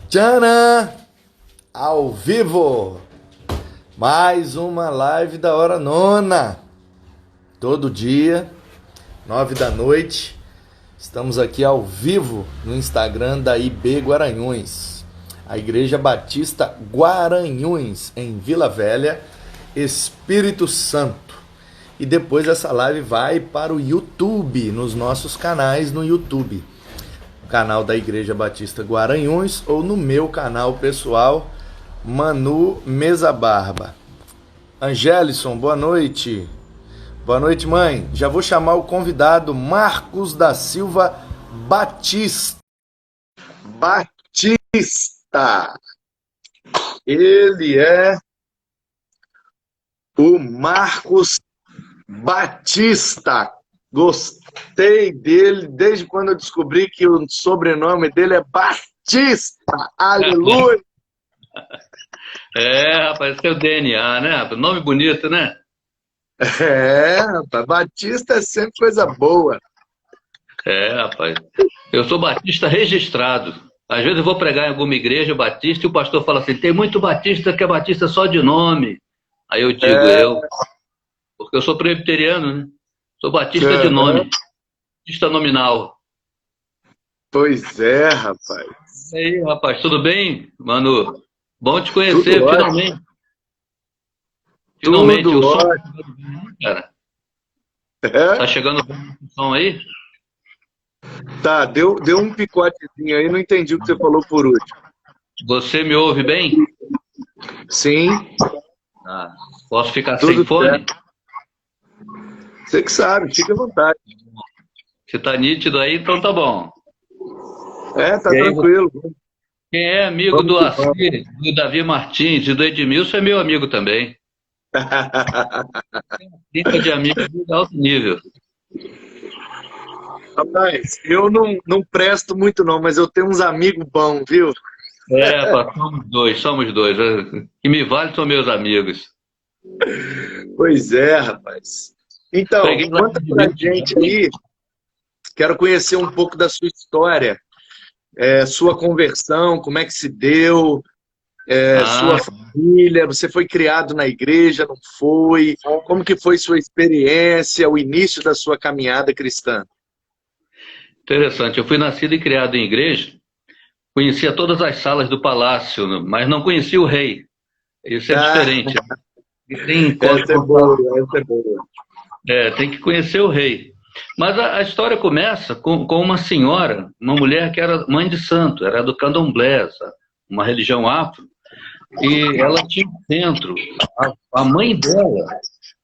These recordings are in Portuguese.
Tcharam! Ao vivo! Mais uma live da hora nona. Todo dia, 9 da noite. Estamos aqui ao vivo no Instagram da IB Guaranhuns. A Igreja Batista Guaranhuns, em Vila Velha, Espírito Santo. E depois essa live vai para o YouTube, nos nossos canais no YouTube. O canal da Igreja Batista Guaranhuns ou no meu canal pessoal, Manu Mesa Barba. Angelison, boa noite. Boa noite, mãe. Já vou chamar o convidado Marcos da Silva Batista. Ele é o Marcos Batista. Gostei dele desde quando eu descobri que o sobrenome dele é Batista. Aleluia! Rapaz, esse é o DNA, né, rapaz? Nome bonito, né? Rapaz, Batista é sempre coisa boa. Rapaz. Eu sou batista registrado. Às vezes eu vou pregar em alguma igreja batista e o pastor fala assim, tem muito batista que é batista só de nome. Aí eu digo, porque eu sou presbiteriano, né? Sou batista de nome, batista nominal. Pois é, rapaz. E aí, rapaz, tudo bem, Manu? Bom te conhecer, Tudo finalmente. Ótimo. Finalmente, Tudo o som, ótimo. cara. É? Tá chegando o som aí? Tá, deu um picotezinho aí, não entendi o que você falou por último. Você me ouve bem? Sim. Posso ficar Tudo sem fone? certo. Você que sabe, fica à vontade. Se tá nítido aí, então tá bom. Tá tranquilo. Quem é amigo do Assir, do Davi Martins e do Edmilson é meu amigo também. Fica de amigos de alto nível. Rapaz, eu não presto muito não, mas eu tenho uns amigos bons, viu? Pá, somos dois. O que me vale são meus amigos. Pois é, rapaz. Então, Peguei lá conta pra gente aí, quero conhecer um pouco da sua história, sua conversão, como é que se deu, sua família, você foi criado na igreja, não foi? Como que foi sua experiência, o início da sua caminhada cristã? Interessante. Eu fui nascido e criado em igreja, conhecia todas as salas do palácio, mas não conhecia o rei. Isso é diferente. Essa é boa, essa é boa. Tem que conhecer o rei. Mas a história começa com uma senhora, uma mulher que era mãe de santo, era do candomblé, uma religião afro, e ela tinha um centro. A mãe dela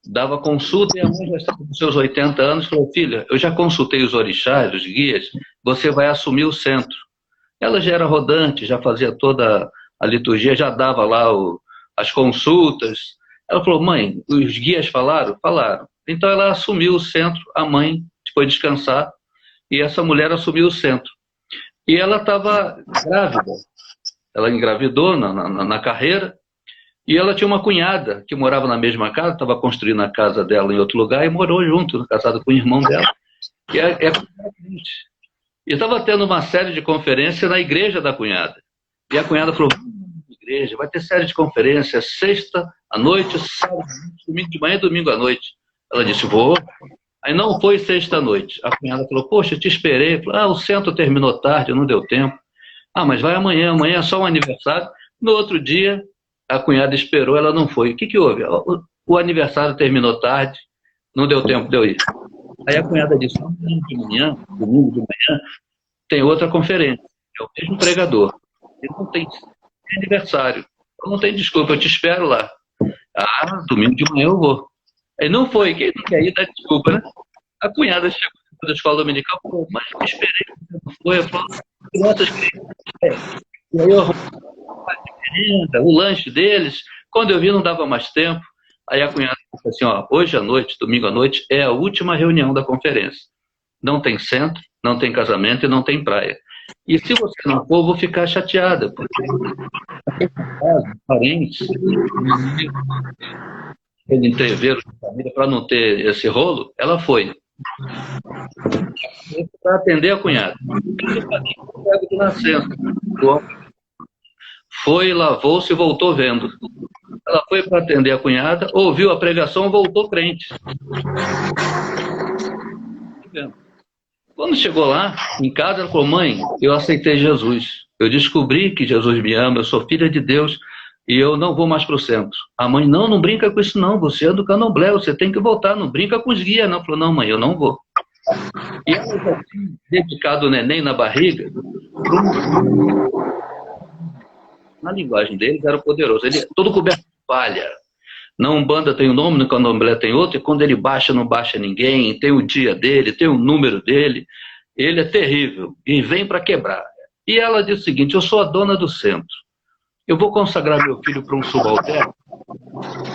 dava consulta e a mãe já estava com seus 80 anos e falou, filha, eu já consultei os orixás, os guias, você vai assumir o centro. Ela já era rodante, já fazia toda a liturgia, já dava lá as consultas. Ela falou, mãe, os guias falaram? Falaram. Então ela assumiu o centro, a mãe foi descansar, e essa mulher assumiu o centro. E ela estava grávida, ela engravidou na carreira, e ela tinha uma cunhada que morava na mesma casa, estava construindo a casa dela em outro lugar, e morou junto, casada com o irmão dela. E estava tendo uma série de conferências na igreja da cunhada. E a cunhada falou, igreja, vai ter série de conferências, sexta à noite, sábado, domingo de manhã e domingo à noite. Ela disse, vou. Aí não foi sexta à noite. A cunhada falou, poxa, eu te esperei. Falou, o centro terminou tarde, não deu tempo. Mas vai amanhã é só um aniversário. No outro dia, a cunhada esperou, ela não foi. O que houve? O aniversário terminou tarde, não deu tempo de eu ir. Aí a cunhada disse, domingo de manhã, tem outra conferência. É o mesmo pregador. Ele não tem aniversário. Então não tem desculpa, eu te espero lá. Domingo de manhã eu vou. Aí não foi, quem não quer ir dá desculpa, né? A cunhada chegou da escola dominical e falou, mas me esperei, não foi? Eu falei, crianças, e aí eu arrumei o lanche deles, quando eu vi não dava mais tempo. Aí a cunhada falou assim, hoje à noite, domingo à noite, é a última reunião da conferência. Não tem centro, não tem casamento e não tem praia. E se você não for, eu vou ficar chateada, porque parentes, entreveiro de família, para não ter esse rolo, ela foi. Para atender a cunhada. Eu pego de nascença. foi, lavou-se e voltou vendo. Ela foi para atender a cunhada, ouviu a pregação, voltou crente. Quando chegou lá, em casa, ela falou: mãe, eu aceitei Jesus. Eu descobri que Jesus me ama, eu sou filha de Deus e eu não vou mais para o centro. A mãe: não brinca com isso não, você é do candomblé, você tem que voltar, não brinca com os guias. Não, falou: não, mãe, eu não vou. E ela já tinha dedicado o neném na barriga, na linguagem deles, era poderoso. Ele é todo coberto de palha. Na Umbanda tem um nome, no Candomblé tem outro, e quando ele baixa, não baixa ninguém, tem o dia dele, tem o número dele, ele é terrível, e vem para quebrar. E ela diz o seguinte: eu sou a dona do centro, eu vou consagrar meu filho para um subalterno.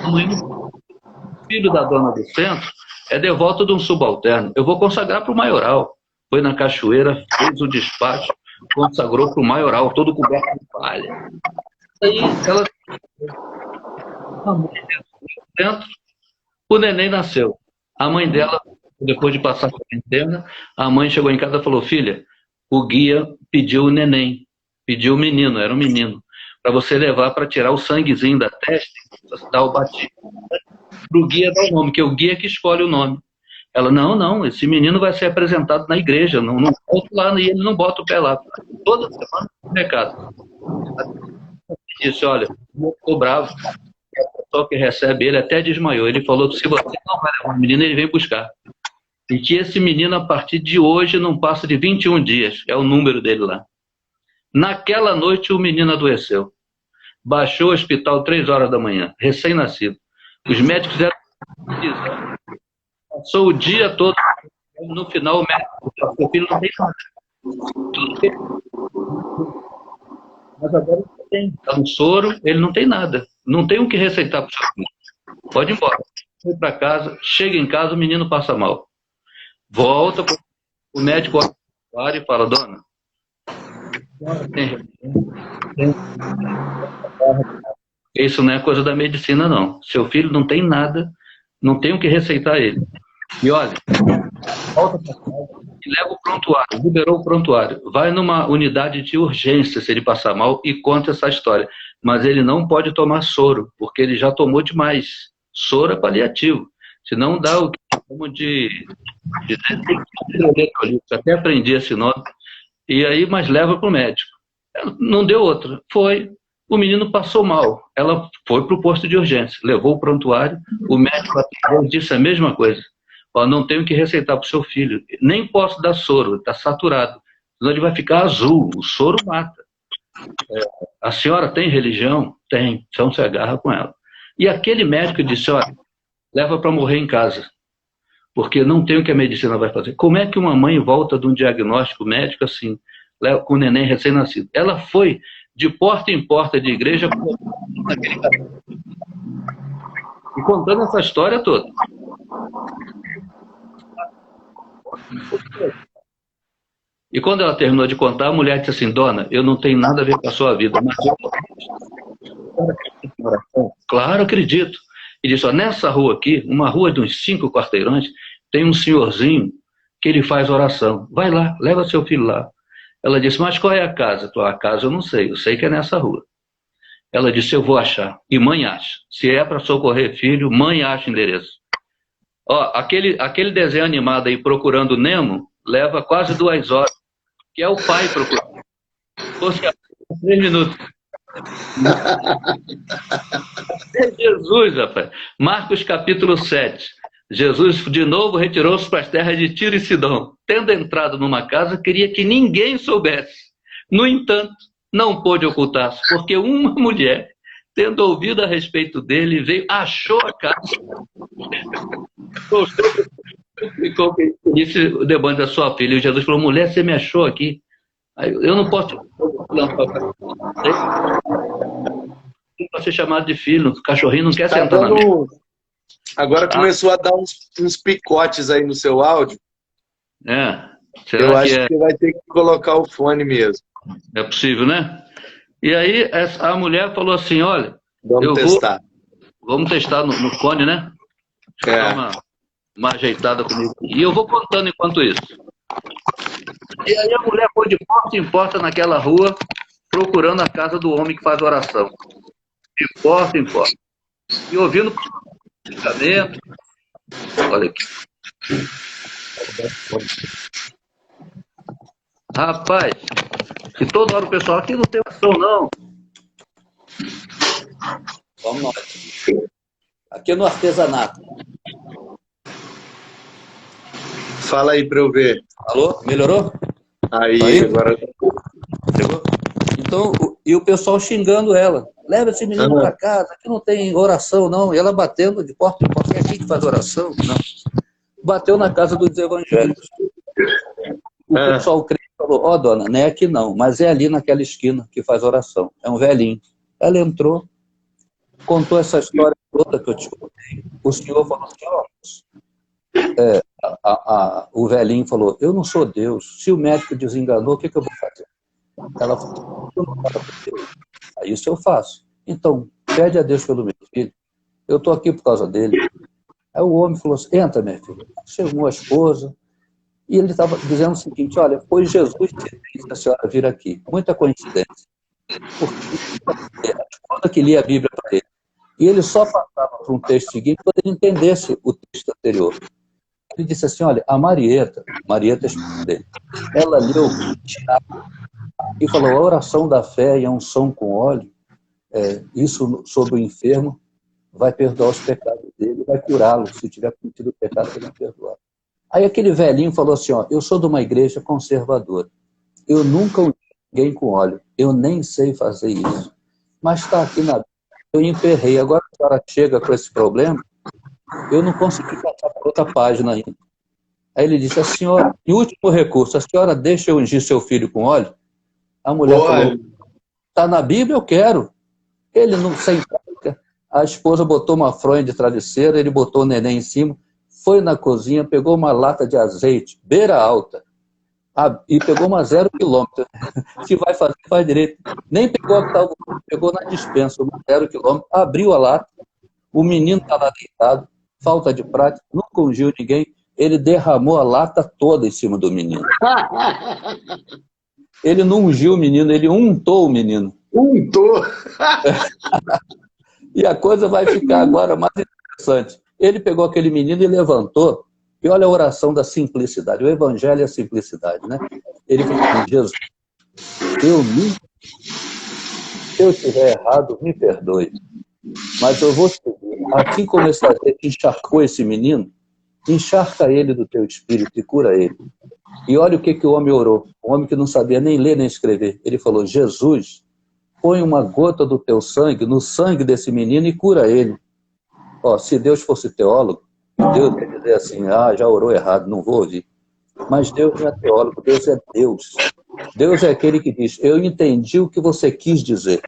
O filho da dona do centro é devoto de um subalterno, eu vou consagrar para o maioral. Foi na cachoeira, fez o despacho, consagrou para o maioral, todo coberto de palha. Aí ela... dentro, o neném nasceu. A mãe dela, depois de passar a quarentena, a mãe chegou em casa e falou: filha, o guia pediu o neném, pediu o menino, era um menino, para você levar para tirar o sanguezinho da testa, dar o batismo. Para o guia dar o nome, que é o guia que escolhe o nome. Ela: não, esse menino vai ser apresentado na igreja, não volto lá, e ele não bota o pé lá. Toda semana, recado. Disse: olha, eu estou bravo. Só que recebe ele até desmaiou. Ele falou que se você não vai levar o menino, ele vem buscar. E que esse menino, a partir de hoje, não passa de 21 dias. É o número dele lá. Naquela noite, o menino adoeceu. Baixou o hospital 3 horas da manhã, recém-nascido. Os médicos fizeram... Passou o dia todo. No final, o médico disse: seu filho não tem nada. Tudo que... Mas agora ele tem. Está no soro, ele não tem nada. Não tem o que receitar para o seu filho. Pode ir embora. Vai para casa, chega em casa, o menino passa mal. Volta, o médico olha e fala: dona, isso não é coisa da medicina, não. Seu filho não tem nada, não tem o que receitar a ele. E olha, volta para casa e leva o prontuário, liberou o prontuário. Vai numa unidade de urgência se ele passar mal e conta essa história. Mas ele não pode tomar soro, porque ele já tomou demais. Soro é paliativo. Senão dá o que chamam de eletrolito. Até aprendi esse nome. E aí, mas leva para o médico. Não deu outra. Foi. O menino passou mal. Ela foi para o posto de urgência, levou o prontuário, o médico atendeu, disse a mesma coisa: ó, não tenho que receitar para o seu filho, nem posso dar soro, está saturado, senão ele vai ficar azul, o soro mata. A senhora tem religião? Tem, então se agarra com ela. E aquele médico disse: olha, leva para morrer em casa, porque não tem o que a medicina vai fazer. Como é que uma mãe volta de um diagnóstico médico assim, com o neném recém-nascido? Ela foi de porta em porta de igreja naquele caminho, e contando essa história toda. E quando ela terminou de contar, a mulher disse assim: dona, eu não tenho nada a ver com a sua vida, mas eu... Claro, acredito. E disse: ó, nessa rua aqui, uma rua de uns 5 quarteirões, tem um senhorzinho que ele faz oração. Vai lá, leva seu filho lá. Ela disse: mas qual é a casa? A casa eu sei que é nessa rua. Ela disse: eu vou achar. E mãe acha. Se é para socorrer filho, mãe acha endereço. Ó, aquele desenho animado aí, Procurando Nemo, leva quase 2 horas, que é o pai procurando. Fosse 3 minutos. É Jesus, rapaz. Marcos capítulo 7. Jesus de novo retirou-se para as terras de Tiro e Sidom. Tendo entrado numa casa, queria que ninguém soubesse. No entanto, não pôde ocultar-se, porque uma mulher, tendo ouvido a respeito dele, veio, achou a casa. Ficou disse o demônio da sua filha. E Jesus falou: mulher, você me achou aqui? Aí, eu não posso ser chamado de filho. O cachorrinho não quer sentar na mesa. Agora começou a dar uns picotes aí no seu áudio. Será eu acho que você vai ter que colocar o fone mesmo. É possível, né? E aí a mulher falou assim: olha, vamos testar. Vamos testar no fone, né? Deixa eu dar uma ajeitada comigo. E eu vou contando enquanto isso. E aí a mulher foi de porta em porta naquela rua, procurando a casa do homem que faz oração. De porta em porta. E ouvindo medicamento. Olha aqui. Rapaz, e toda hora o pessoal, aqui não tem oração, não. Vamos nós. Aqui no artesanato. Fala aí pra eu ver. Alô? Melhorou? Aí, agora... Chegou? Então, e o pessoal xingando ela. Leva esse menino para casa, aqui não tem oração, não. E ela batendo de porta em porta. É aqui que faz oração? Não. Bateu na casa dos evangélicos. O pessoal crente falou, ó, dona, não é aqui não, mas é ali naquela esquina que faz oração. É um velhinho. Ela entrou, contou essa história toda que eu te contei. O senhor falou assim, ó, o velhinho falou, eu não sou Deus. Se o médico desenganou, o que eu vou fazer? Ela falou, eu não falo com Deus. Aí isso eu faço. Então, pede a Deus pelo meu filho. Eu estou aqui por causa dele. Aí o homem falou assim, entra, minha filha. Chegou a esposa. E ele estava dizendo o seguinte, olha, foi Jesus que fez a senhora vir aqui. Muita coincidência. Porque a esposa que lia a Bíblia para ele. E ele só passava para um texto seguinte quando ele entendesse o texto anterior. Ele disse assim, olha, a Marieta é a esposa dele, ela leu Tiago e falou, a oração da fé e a unção com óleo, isso sobre o enfermo, vai perdoar os pecados dele, vai curá-lo. Se tiver cometido o pecado, ele vai perdoar. Aí aquele velhinho falou assim, ó, eu sou de uma igreja conservadora. Eu nunca ungi ninguém com óleo. Eu nem sei fazer isso. Mas está aqui na Bíblia. Eu emperrei. Agora a senhora chega com esse problema, eu não consegui passar para outra página ainda. Aí ele disse, a senhora, em último recurso, a senhora deixa eu ungir seu filho com óleo? A mulher falou, está na Bíblia, eu quero. Ele não sem prática. A esposa botou uma fronha de travesseiro, ele botou o neném em cima, foi na cozinha, pegou uma lata de azeite, beira alta, e pegou uma 0 quilômetro. Se vai fazer, faz direito. Nem pegou a que estava, pegou na dispensa, uma 0 quilômetro, abriu a lata, o menino está lá deitado, falta de prática, nunca ungiu ninguém, ele derramou a lata toda em cima do menino. Ele não ungiu o menino, ele untou o menino. Untou! E a coisa vai ficar agora mais interessante. Ele pegou aquele menino e levantou, e olha a oração da simplicidade, o evangelho é a simplicidade, né? Ele falou assim, Jesus, se eu estiver errado, me perdoe, mas eu vou seguir. Assim como esse azeite encharcou esse menino, encharca ele do teu espírito e cura ele. E olha o que o homem orou, um homem que não sabia nem ler nem escrever. Ele falou, Jesus, põe uma gota do teu sangue no sangue desse menino e cura ele. Ó, se Deus fosse teólogo, Deus ia dizer assim, já orou errado, não vou ouvir. Mas Deus não é teólogo, Deus é Deus. Deus é aquele que diz, eu entendi o que você quis dizer.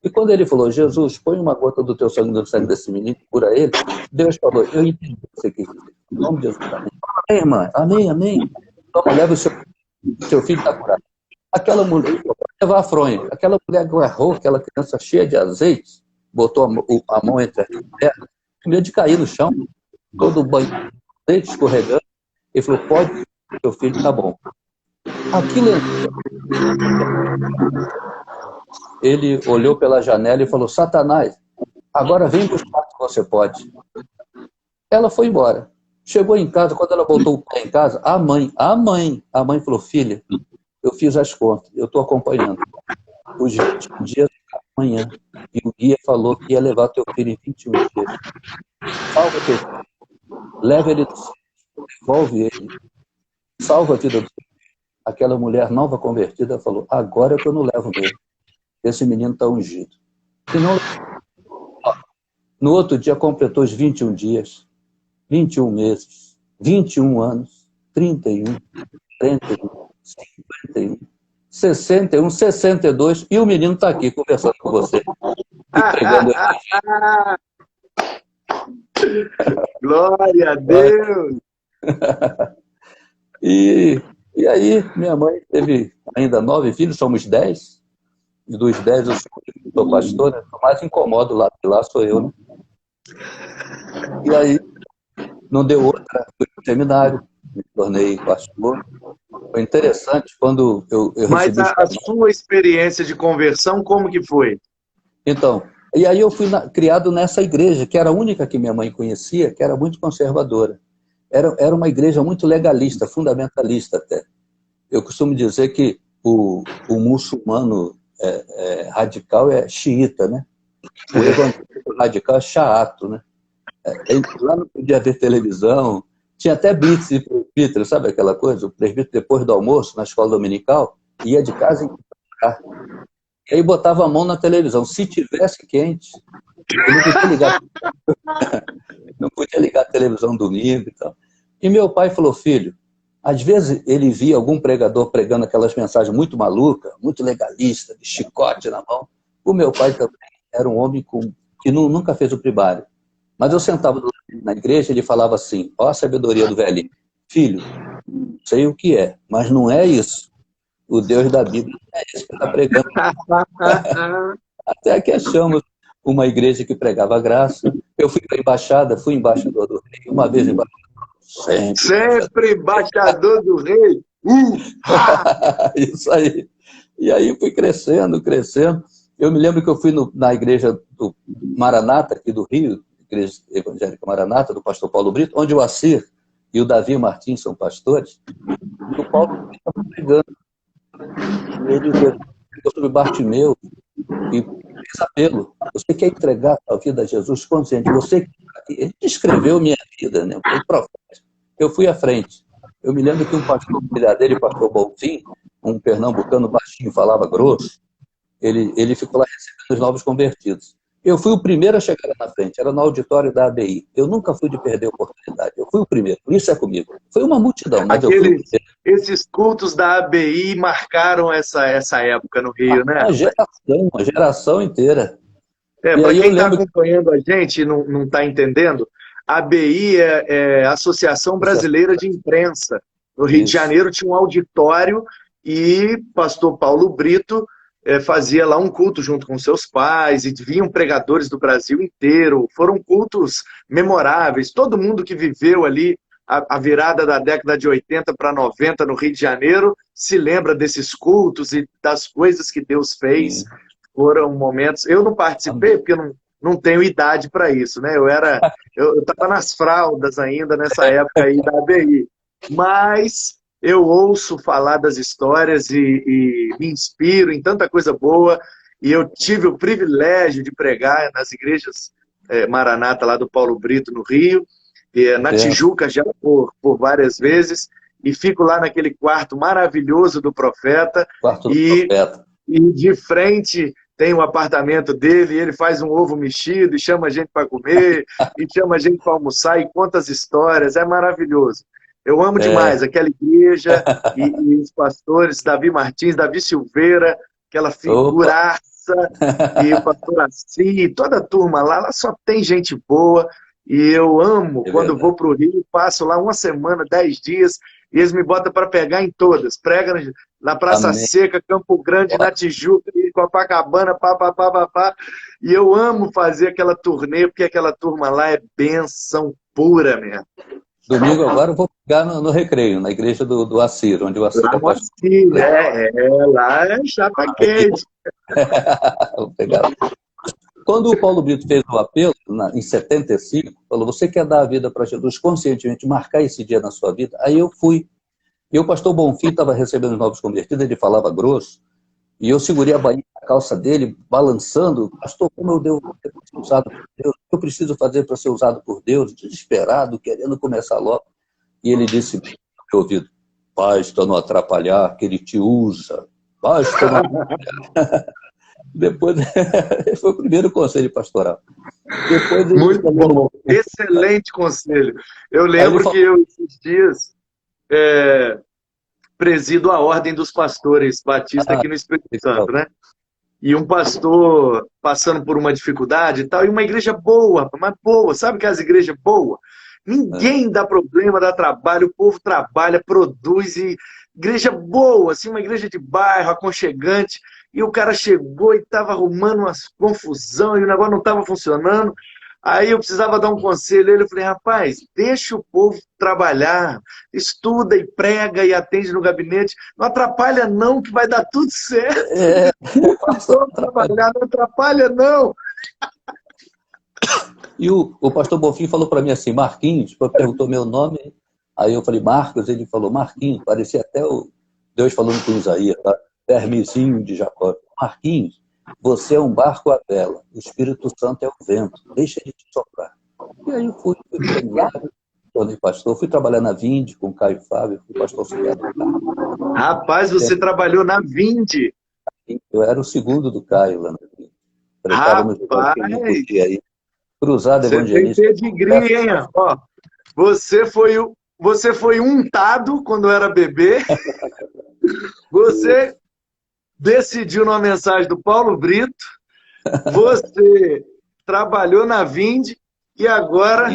E quando ele falou, Jesus, põe uma gota do teu sangue no sangue desse menino e cura ele, Deus falou, eu entendi o que você quis dizer. Em nome de Jesus, amém. Amém, irmã, amém, amém. Toma, leva o seu filho está curado. Aquela mulher, pode levar a fronha, aquela mulher agarrou aquela criança cheia de azeite, botou a mão entre as pernas, com medo de cair no chão, todo o banho, azeite escorregando, ele falou, pode, seu filho está bom. Aquilo ele olhou pela janela e falou, Satanás, agora vem buscar que você pode. Ela foi embora. Chegou em casa, quando ela botou o pé em casa, a mãe falou, filha, eu fiz as contas, eu estou acompanhando. Os 21 dias amanhã. E o guia falou que ia levar teu filho em 21 dias. Salva teu filho. Leva ele do céu. Devolve ele. Salva a vida do filho. Aquela mulher nova convertida falou, agora é que eu não levo mesmo. Esse menino está ungido. E não... No outro dia completou os 21 dias. 21 meses, 21 anos, 31, 31, 51, 61, 62, e o menino está aqui conversando com você. Entregando Glória a Deus! E aí, minha mãe teve ainda 9 filhos, somos 10. E dos 10 eu sou pastor, né? O mais incomodo lá, porque lá sou eu, né? E aí, não deu outra, fui pro seminário, me tornei pastor. Foi interessante quando eu Mas recebi o a chamado. sua experiência de conversão, como que foi? Então, e aí eu fui criado nessa igreja, que era a única que minha mãe conhecia, que era muito conservadora. Era uma igreja muito legalista, fundamentalista até. Eu costumo dizer que o muçulmano radical é xiita, né? O evangélico radical é xaato, né? Lá não podia ver televisão, tinha até blitz de presbítero, sabe aquela coisa? O presbítero, depois do almoço, na escola dominical, ia de casa em casa. E aí botava a mão na televisão. Se tivesse quente, eu não podia ligar a televisão domingo e tal. E meu pai falou, filho, às vezes ele via algum pregador pregando aquelas mensagens muito malucas, muito legalistas, de chicote na mão. O meu pai também era um homem que nunca fez o primário. Mas eu sentava na igreja e ele falava assim, ó a sabedoria do velhinho, filho, não sei o que é, mas não é isso. O Deus da Bíblia não é esse que está pregando. Até que achamos uma igreja que pregava graça. Eu fui para a embaixada, fui embaixador do rei, uma vez embaixador, sempre embaixador do rei. Isso aí. E aí fui crescendo, crescendo. Eu me lembro que eu fui na igreja do Maranata, aqui do Rio, Igreja Evangélica Maranata, do pastor Paulo Brito, onde o Assir e o Davi Martins são pastores. E o Paulo estava pregando. E ele pregou sobre Bartimeu e fez apelo. Você quer entregar a vida a Jesus consciente? Ele descreveu minha vida, né? O profeta. Eu fui à frente. Eu me lembro que um pastor dele, o pastor Bonfim, um pernambucano baixinho, falava grosso, ele ficou lá recebendo os novos convertidos. Eu fui o primeiro a chegar lá na frente, era no auditório da ABI. Eu nunca fui de perder a oportunidade, eu fui o primeiro, isso é comigo. Foi uma multidão, mas eu fui o primeiro. Esses cultos da ABI marcaram essa época no Rio, né? Uma geração inteira. Para quem está acompanhando a gente e não está entendendo, a ABI é a Associação Brasileira de Imprensa. No Rio de Janeiro tinha um auditório e pastor Paulo Brito fazia lá um culto junto com seus pais e vinham pregadores do Brasil inteiro. Foram cultos memoráveis. Todo mundo que viveu ali a virada da década de 80 para 90 no Rio de Janeiro se lembra desses cultos e das coisas que Deus fez. Foram momentos... Eu não participei porque eu não tenho idade para isso, né? Eu estava nas fraldas ainda nessa época aí da ABI. Mas eu ouço falar das histórias e me inspiro em tanta coisa boa. E eu tive o privilégio de pregar nas igrejas Maranata lá do Paulo Brito, no Rio, na Tijuca já por várias vezes. E fico lá naquele quarto maravilhoso do profeta. E de frente tem o apartamento dele, e ele faz um ovo mexido, e chama a gente para comer, e chama a gente para almoçar, e conta as histórias, é maravilhoso. Eu amo demais aquela igreja, e os pastores, Davi Martins, Davi Silveira, aquela figuraça, e o pastor Assi, toda a turma lá só tem gente boa, e eu amo, quando vou para o Rio, passo lá uma semana, 10 dias, e eles me botam para pegar em todas. Prega na Praça Seca, Campo Grande, na Tijuca, Copacabana, pá. E eu amo fazer aquela turnê, porque aquela turma lá é benção pura mesmo. Domingo agora eu vou pegar no Recreio, na igreja do Assir, onde o Assir é pastor. Lá é chapa quente. Vou pegar. Quando o Paulo Brito fez o apelo, em 75, falou, você quer dar a vida para Jesus conscientemente, marcar esse dia na sua vida? Aí eu fui. E o pastor Bonfim estava recebendo os novos convertidos, ele falava grosso, e eu segurei a bainha da calça dele, balançando. Pastor, como eu devo ser usado por Deus? O que eu preciso fazer para ser usado por Deus? Desesperado, querendo começar logo. E ele disse, bem no meu ouvido, basta não atrapalhar, que ele te usa. Basta não atrapalhar. Depois, esse foi o primeiro conselho pastoral. Depois, muito bom, excelente conselho. Eu lembro que eu, esses dias, presido a Ordem dos Pastores Batista aqui no Espírito Santo, né? E um pastor passando por uma dificuldade e tal, e uma igreja boa, mas boa, sabe que as igrejas boas? Ninguém dá problema, dá trabalho, o povo trabalha, produz, e igreja boa, assim, uma igreja de bairro, aconchegante. E o cara chegou e estava arrumando umas confusão, e o negócio não estava funcionando. Aí eu precisava dar um conselho. Eu falei, rapaz, deixa o povo trabalhar, estuda e prega e atende no gabinete. Não atrapalha não, que vai dar tudo certo. Pastor, trabalhar não atrapalha não. E o pastor Bonfim falou para mim assim, Marquinhos, perguntou meu nome, aí eu falei, Marcos, ele falou, Marquinhos, parecia até o Deus falando com Isaías, tá? Vermezinho de Jacó. Marquinhos, você é um barco à vela, o Espírito Santo é o vento, deixa ele te soprar. E aí eu fui seminário, tornei pastor, fui trabalhar na Vinde com o Caio Fábio, fui pastor auxiliar do Caio. Rapaz, você trabalhou na Vinde. Eu era o segundo do Caio lá na Vinde. Rapaz, aí. Cruzado evangelista. Você tem pedigree, hein? Ó, você foi untado quando era bebê. Você decidiu numa mensagem do Paulo Brito. Você trabalhou na Vinde e agora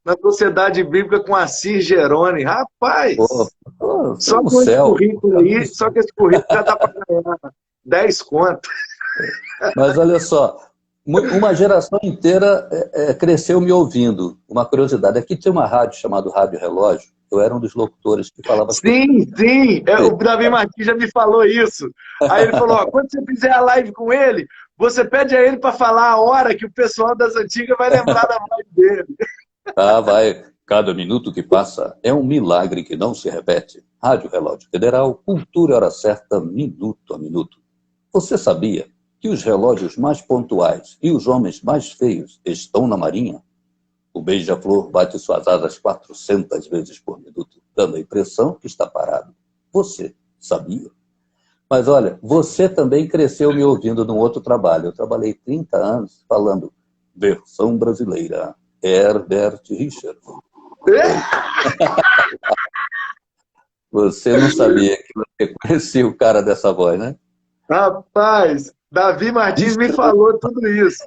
na Sociedade Bíblica com Assir Geroni. Rapaz, só com esse currículo aí, só que esse currículo já dá para ganhar 10 contas. Mas olha só, uma geração inteira cresceu me ouvindo. Uma curiosidade, aqui tinha uma rádio chamada Rádio Relógio, eu era um dos locutores que falava... Sim. O Davi Martins já me falou isso. Aí ele falou, ó, quando você fizer a live com ele, você pede a ele para falar a hora que o pessoal das antigas vai lembrar da voz dele. Ah, vai. Cada minuto que passa é um milagre que não se repete. Rádio Relógio Federal, cultura hora certa, minuto a minuto. Você sabia que os relógios mais pontuais e os homens mais feios estão na Marinha? O beija-flor bate suas asas 400 vezes por minuto, dando a impressão que está parado. Você sabia? Mas olha, você também cresceu me ouvindo num outro trabalho. Eu trabalhei 30 anos falando versão brasileira, Herbert Richards. Você não sabia que você conhecia o cara dessa voz, né? Rapaz, Davi Martins me falou tudo isso.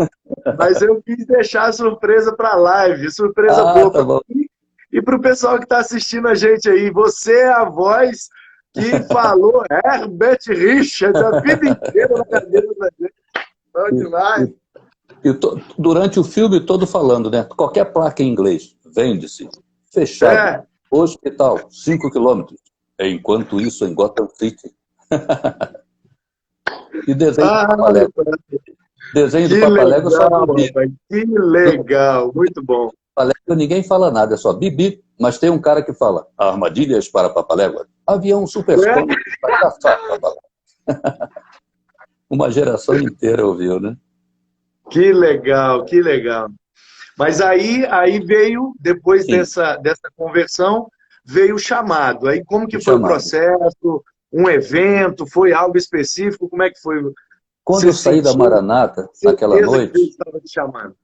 Mas eu quis deixar a surpresa para a live, surpresa boa tá para mim e para o pessoal que está assistindo a gente aí. Você é a voz que falou Herbert Richards a vida inteira na cabeça da gente. Bom demais. Durante o filme todo falando, né? Qualquer placa em inglês, vende-se, fechado, hospital, 5 quilômetros. Enquanto isso, em Gotham City. E desenho do Papalégua. Desenho do Papalégua só Bibi. Que legal, muito bom. Papalégua ninguém fala nada, é só Bibi, mas tem um cara que fala armadilhas para Papalégua. Avião supersônico para caçar Papalégua. Uma geração inteira ouviu, né? Que legal, que legal. Mas aí veio, depois dessa conversão, veio o chamado. Aí como que foi o processo? Um evento? Foi algo específico? Como é que foi? Quando eu saí da Maranata naquela noite... Que Deus estava te chamando.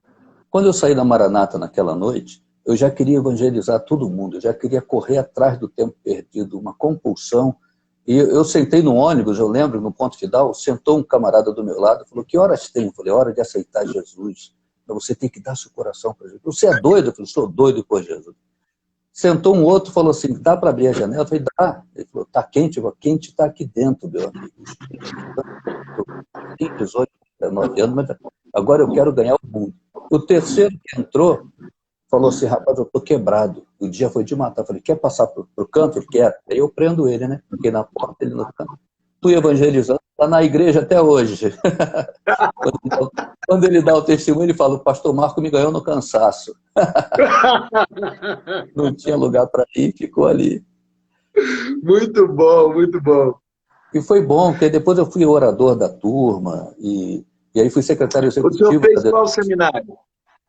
Quando eu saí da Maranata naquela noite, eu já queria evangelizar todo mundo, eu já queria correr atrás do tempo perdido, uma compulsão. E eu sentei no ônibus, eu lembro, no ponto final, sentou um camarada do meu lado, falou, que horas tem? Eu falei, hora de aceitar Jesus. Você tem que dar seu coração para Jesus. Você é doido? Eu falei, sou doido por Jesus. Sentou um outro, falou assim, dá para abrir a janela? Eu falei, dá. Ele falou, tá quente? Eu falei, quente está aqui dentro, meu amigo. Eu tenho 18, 19 anos, mas agora eu quero ganhar o mundo. O terceiro que entrou, falou assim, rapaz, eu tô quebrado. O dia foi de matar. Eu falei, quer passar pro canto? Ele quer. Aí eu prendo ele, né? Fiquei na porta, ele no canto. Fui evangelizando, tá na igreja até hoje. Quando ele dá o testemunho, ele fala, o pastor Marco me ganhou no cansaço. Não tinha lugar para ir, ficou ali. Muito bom, muito bom. E foi bom, porque depois eu fui orador da turma, e aí fui secretário executivo... O senhor fez qual seminário?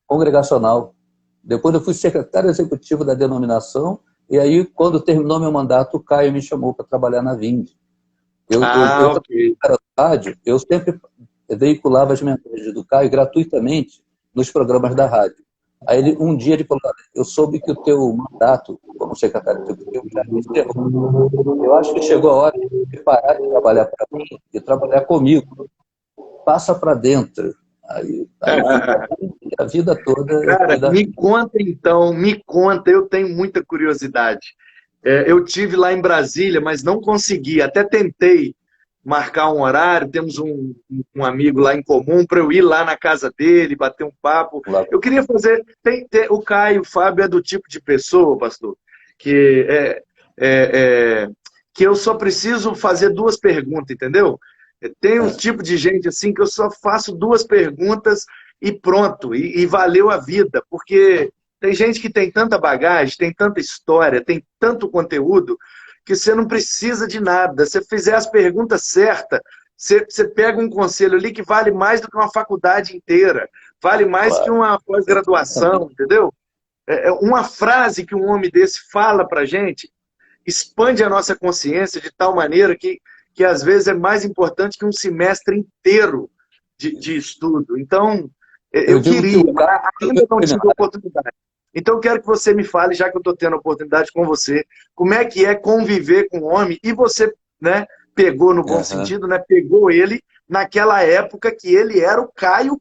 Congregacional. Depois eu fui secretário executivo da denominação, e aí, quando terminou meu mandato, o Caio me chamou para trabalhar na Vinde. Ok. Eu sempre veiculava as mensagens do Caio gratuitamente nos programas da rádio. Aí um dia ele falou, eu soube que o teu mandato como secretário executivo já encerrou. Eu acho que chegou a hora de parar de trabalhar para mim e trabalhar comigo. Passa para dentro. Aí a vida toda... Cara, me conta então, eu tenho muita curiosidade. Eu tive lá em Brasília, mas não consegui, até tentei marcar um horário, temos um amigo lá em comum, para eu ir lá na casa dele, bater um papo. Eu queria fazer... o Caio, o Fábio é do tipo de pessoa, pastor, que que eu só preciso fazer duas perguntas, entendeu? Tem um tipo de gente assim que eu só faço duas perguntas e pronto, e valeu a vida, porque tem gente que tem tanta bagagem, tem tanta história, tem tanto conteúdo, que você não precisa de nada. Se você fizer as perguntas certas, você pega um conselho ali que vale mais do que uma faculdade inteira, vale mais que uma pós-graduação, entendeu? Uma frase que um homem desse fala pra gente expande a nossa consciência de tal maneira que às vezes é mais importante que um semestre inteiro de estudo. Então, eu queria, ainda não tive oportunidade. Então, eu quero que você me fale, já que eu estou tendo a oportunidade com você, como é que é conviver com o homem, e você, né, pegou no bom sentido, né, pegou ele naquela época que ele era o Caio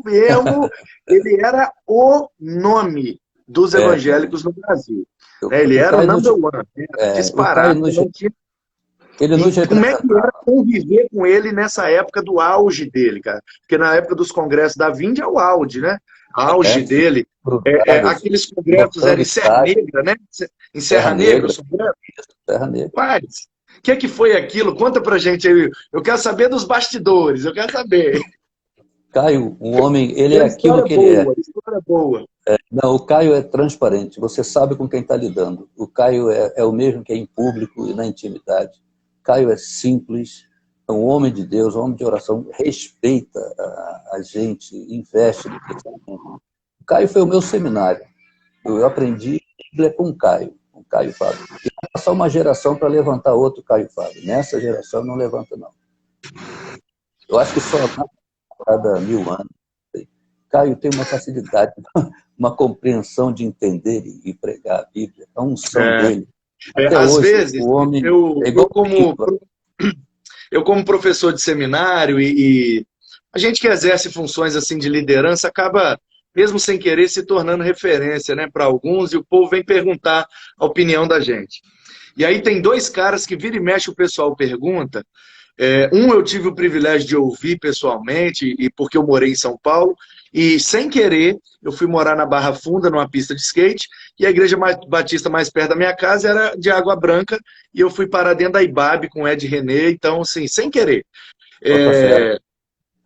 mesmo, ele era o nome dos evangélicos no Brasil. Ele era o number one, disparado. Como é que era conviver com ele nessa época do auge dele, cara? Porque na época dos congressos da Vindia é o auge, né? Auge dele. Aqueles congressos eram em Serra Negra, né? Em Serra Negra, Serra Negra. Mas, o que foi aquilo? Conta pra gente aí. Eu quero saber dos bastidores, eu quero saber. Caio, um homem, ele é aquilo que ele é. História boa. Não, o Caio é transparente, você sabe com quem está lidando. O Caio é o mesmo que é em público e na intimidade. Caio é simples, é um homem de Deus, um homem de oração, respeita a gente, investe no crescimento. O Caio foi o meu seminário. Eu aprendi Bíblia com o Caio Fábio. E vai passar uma geração para levantar outro Caio Fábio. Nessa geração não levanta, não. Eu acho que só a cada 1000 anos. Caio tem uma facilidade, uma compreensão de entender e pregar a Bíblia, a unção dele. Às hoje, vezes, o homem eu como professor de seminário e a gente que exerce funções assim de liderança acaba, mesmo sem querer, se tornando referência, né, para alguns, e o povo vem perguntar a opinião da gente. E aí tem dois caras que vira e mexe o pessoal pergunta. Um eu tive o privilégio de ouvir pessoalmente, e porque eu morei em São Paulo, e sem querer eu fui morar na Barra Funda, numa pista de skate, e a igreja batista mais perto da minha casa era de Água Branca, e eu fui parar dentro da Ibabe com o Ed René, então assim, sem querer.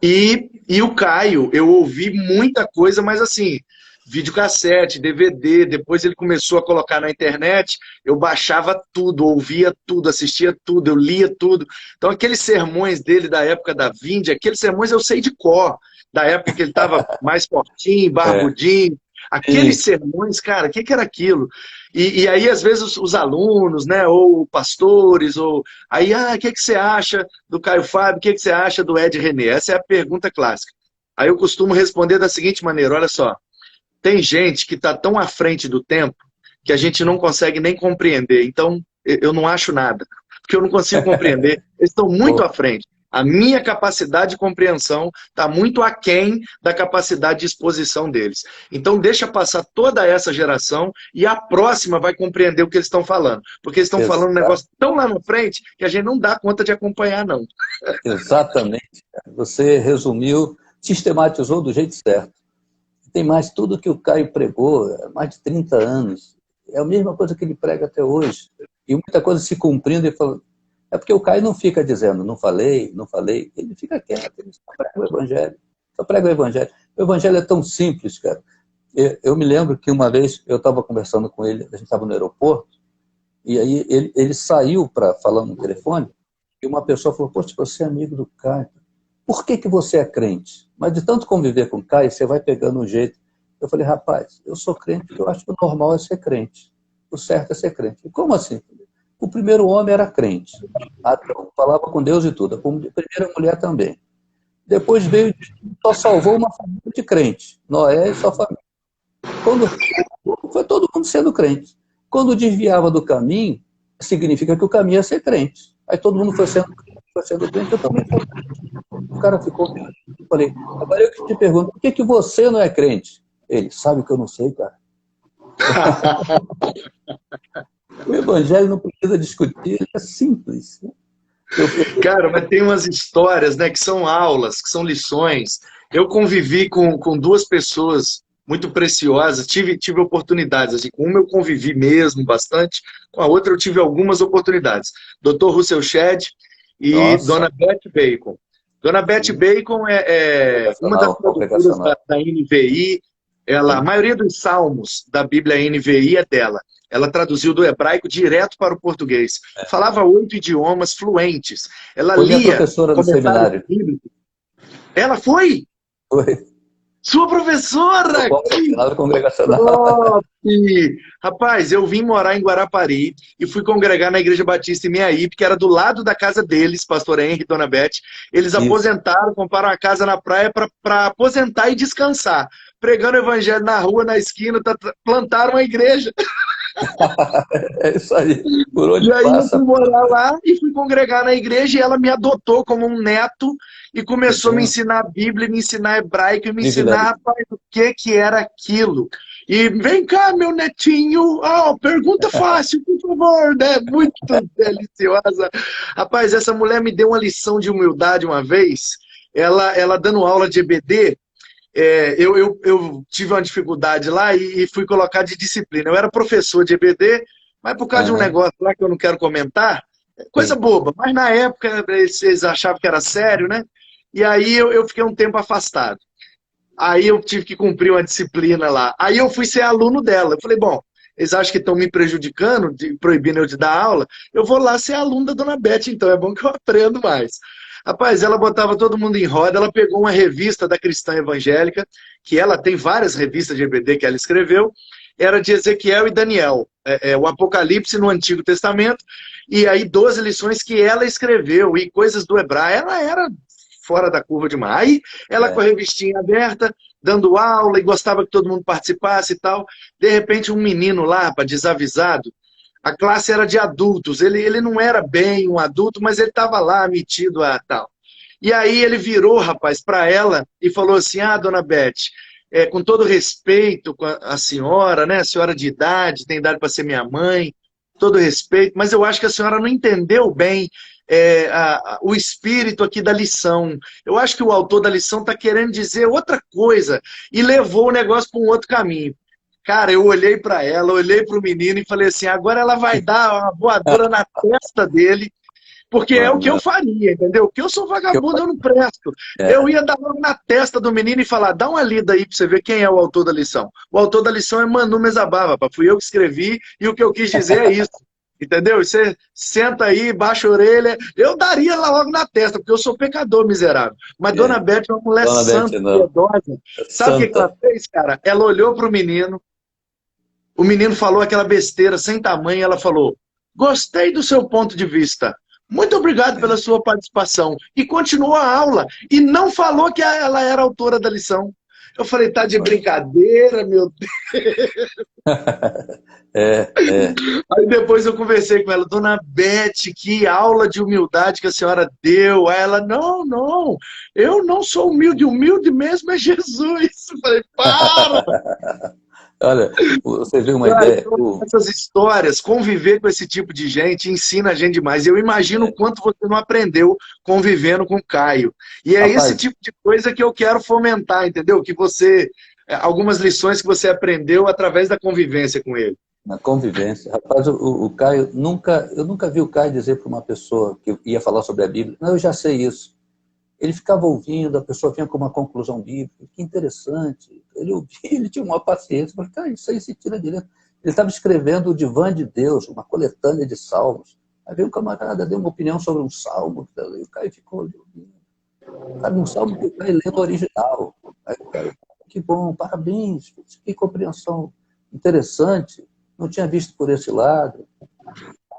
E o Caio, eu ouvi muita coisa, mas assim, videocassete, DVD, depois ele começou a colocar na internet, eu baixava tudo, ouvia tudo, assistia tudo, eu lia tudo. Então aqueles sermões dele da época da Vindia, aqueles sermões eu sei de cor, da época que ele estava mais fortinho, barbudinho. Aqueles sermões, cara, o que era aquilo? E aí, às vezes, os alunos, né, ou pastores, ou... Aí, o que você acha do Caio Fábio? O que você acha do Ed René? Essa é a pergunta clássica. Aí eu costumo responder da seguinte maneira, olha só. Tem gente que está tão à frente do tempo que a gente não consegue nem compreender. Então, eu não acho nada, porque eu não consigo compreender. Eles estão muito à frente. A minha capacidade de compreensão está muito aquém da capacidade de exposição deles. Então, deixa passar toda essa geração e a próxima vai compreender o que eles estão falando. Porque eles estão falando um negócio tão lá na frente que a gente não dá conta de acompanhar, não. Exatamente. Você resumiu, sistematizou do jeito certo. Tem mais tudo que o Caio pregou, mais de 30 anos. É a mesma coisa que ele prega até hoje. E muita coisa se cumprindo e falando. É porque o Caio não fica dizendo, não falei. Ele fica quieto, ele só prega o Evangelho. O Evangelho é tão simples, cara. Eu me lembro que uma vez eu estava conversando com ele, a gente estava no aeroporto, e aí ele saiu para falar no telefone, e uma pessoa falou, poxa, você é amigo do Caio. Por que você é crente? Mas de tanto conviver com o Caio, você vai pegando um jeito. Eu falei, rapaz, eu sou crente porque eu acho que o normal é ser crente. O certo é ser crente. E como assim? O primeiro homem era crente. Adão falava com Deus e tudo. A primeira mulher também. Depois veio, só salvou uma família de crente. Noé e sua família. Foi todo mundo sendo crente. Quando desviava do caminho, significa que o caminho é ser crente. Aí todo mundo foi sendo crente, eu também fui crente. O cara ficou... Eu falei, agora eu te pergunto, por que você não é crente? Ele, sabe que eu não sei, cara. O Evangelho não precisa discutir, é simples. Cara, mas tem umas histórias, né, que são aulas, que são lições. Eu convivi com duas pessoas muito preciosas, tive oportunidades, assim, com uma eu convivi mesmo bastante, com a outra eu tive algumas oportunidades. Dr. Russell Shedd e Nossa, Dona Beth Bacon. Dona Beth sim, Bacon é uma das congregacional, tradutoras congregacional. da NVI. A Sim, maioria dos salmos da Bíblia NVI é dela. Ela traduziu do hebraico direto para o português. Falava 8 idiomas fluentes. Ela foi minha lia professora no comentários seminário. bíblicos. Ela foi Foi. sua professora! Que Pastoral congregacional. top! Rapaz, eu vim morar em Guarapari e fui congregar na Igreja Batista em Meaípe, que era do lado da casa deles, pastor Henry e dona Beth. Eles Isso. aposentaram, compraram a casa na praia para aposentar e descansar. Pregando o evangelho na rua, na esquina, plantaram uma igreja. É isso aí. Por onde E aí eu fui passa, morar lá e fui congregar na igreja e ela me adotou como um neto e que começou a me bom. ensinar a Bíblia, me ensinar hebraico e me ensinar, Privilégio. rapaz, o que que era aquilo. E vem cá, meu netinho, pergunta fácil, por favor, né? Muito deliciosa. Rapaz, essa mulher me deu uma lição de humildade uma vez, ela dando aula de EBD, eu tive uma dificuldade lá e fui colocar de disciplina. Eu era professor de EBD, mas por causa de um Aham, negócio lá que eu não quero comentar, coisa sim. boba, mas na época eles achavam que era sério, né? E aí eu fiquei um tempo afastado. Aí eu tive que cumprir uma disciplina lá. Aí eu fui ser aluno dela. Eu falei, bom, eles acham que estão me prejudicando, proibindo eu de dar aula, eu vou lá ser aluno da dona Beth, então é bom que eu aprendo mais. Rapaz, ela botava todo mundo em roda, ela pegou uma revista da Cristã Evangélica, que ela tem várias revistas de EBD que ela escreveu, era de Ezequiel e Daniel, o Apocalipse no Antigo Testamento, e aí 12 lições que ela escreveu, e coisas do hebraico, ela era fora da curva demais. Aí ela com a É, revistinha aberta, dando aula, e gostava que todo mundo participasse e tal, de repente um menino lá, desavisado, a classe era de adultos, ele não era bem um adulto, mas ele estava lá metido a tal. E aí ele virou, rapaz, para ela e falou assim, dona Beth, com todo respeito com a senhora, né, a senhora de idade, tem idade para ser minha mãe, todo respeito, mas eu acho que a senhora não entendeu bem o espírito aqui da lição. Eu acho que o autor da lição está querendo dizer outra coisa e levou o negócio para um outro caminho. Cara, eu olhei para ela, olhei para o menino e falei assim, agora ela vai dar uma voadora na testa dele, porque é o que eu não, faria, entendeu? Porque eu sou que eu vagabundo, faço. eu não presto. Eu É, ia dar logo na testa do menino e falar, dá uma lida aí para você ver quem é o autor da lição. O autor da lição é Manu Mezabava, fui eu que escrevi e o que eu quis dizer é isso. Entendeu? E você senta aí, baixa a orelha. Eu daria lá logo na testa, porque eu sou pecador miserável. Mas Dona é. Beth é uma mulher Dona Beth, santa, não. piedosa. Sabe o que ela Santa. fez, cara? Ela olhou para o menino falou aquela besteira sem tamanho, ela falou, gostei do seu ponto de vista. Muito obrigado pela sua participação. E continuou a aula. E não falou que ela era autora da lição. Eu falei, tá de brincadeira, meu Deus. É, é. Aí depois eu conversei com ela, dona Beth, que aula de humildade que a senhora deu. Aí ela, não, não, eu não sou humilde, humilde mesmo é Jesus. Eu falei, para! Olha, você viu uma Cara, ideia? então, essas histórias, conviver com esse tipo de gente ensina a gente demais. Eu imagino o É, quanto você não aprendeu convivendo com o Caio. E é esse rapaz, tipo de coisa que eu quero fomentar, entendeu? Que você, algumas lições que você aprendeu através da convivência com ele. na convivência. Rapaz, o Caio, eu nunca vi o Caio dizer para uma pessoa que ia falar sobre a Bíblia, não, eu já sei isso. Ele ficava ouvindo, a pessoa vinha com uma conclusão bíblica, que interessante. Ele ouvia, ele tinha uma paciência, mas, cara, isso aí se tira direto. Ele estava escrevendo o Divã de Deus, uma coletânea de salmos. Aí veio um camarada, deu uma opinião sobre um salmo, e o Caio ficou ouvindo. Sabe, um salmo que o Caio lê no original. Aí o Caio, que bom, parabéns, que compreensão interessante. Não tinha visto por esse lado.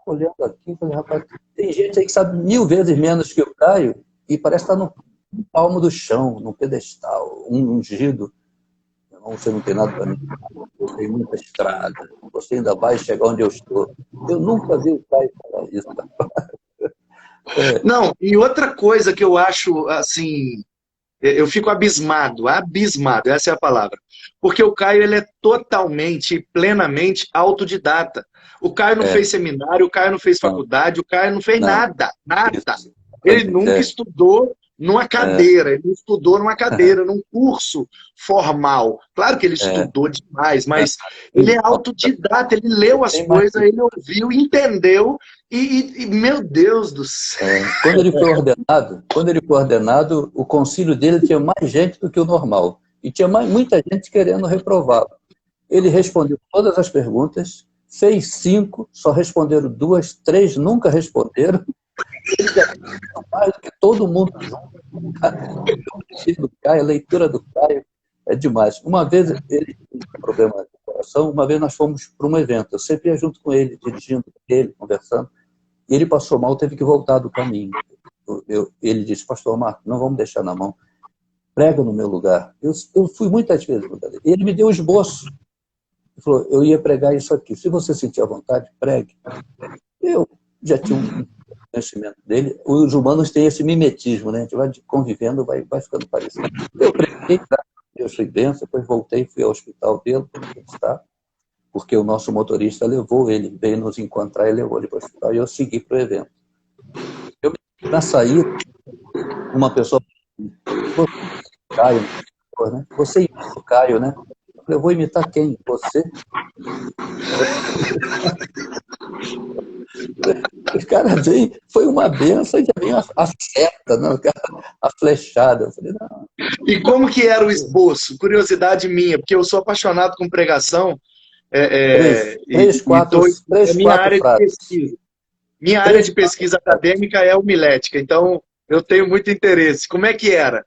Olhando aqui, falei, rapaz, tem gente aí que sabe 1000 vezes menos que o Caio e parece estar no palmo do chão, num pedestal, ungido. Você não tem nada para mim. Eu tenho muita estrada. Você ainda vai chegar onde eu estou. Eu nunca vi o Caio falar isso. É, Não, e outra coisa que eu acho, assim, eu fico abismado, abismado, essa é a palavra. Porque o Caio, ele é totalmente, plenamente autodidata. O Caio não fez seminário, o Caio não fez faculdade, o Caio não fez nada, nada. Ele nunca estudou numa cadeira, ele não estudou numa cadeira, num curso formal. Claro que ele estudou demais, mas ele é autodidata, ele leu as coisas, ele ouviu, entendeu, e meu Deus do céu. Quando ele foi ordenado, o concílio dele tinha mais gente do que o normal. E tinha muita gente querendo reprová-lo. Ele respondeu todas as perguntas, fez 5, só responderam 2, 3 nunca responderam. Ele já fez mais do que todo mundo. Do Caio, a leitura do Caio é demais. Uma vez ele tinha um problema de coração, uma vez nós fomos para um evento, eu sempre ia junto com ele, dirigindo com ele, conversando, e ele passou mal, teve que voltar do caminho. Ele disse, pastor Marco, não vamos deixar na mão, prega no meu lugar. Eu fui muitas vezes no lugar dele. Ele me deu o esboço. Ele falou, eu ia pregar isso aqui. Se você sentir à vontade, pregue. Eu já tinha um conhecimento dele. Os humanos têm esse mimetismo, né? A gente vai convivendo, vai ficando parecido. Eu preguei, graças a Deus, fui benção, depois voltei, fui ao hospital dele, porque o nosso motorista levou ele, veio nos encontrar e levou ele para o hospital, e eu segui para o evento. Na saída, uma pessoa Caio, né? Você imita o Caio, né? Eu vou imitar quem? Você? O cara veio, foi uma benção, já veio a seta, né? A flechada. Eu falei, não. E como que era o esboço? Curiosidade minha, porque eu sou apaixonado com pregação. Três, quatro minha área frases. de pesquisa. Minha área de pesquisa acadêmica é homilética, então eu tenho muito interesse. Como é que era?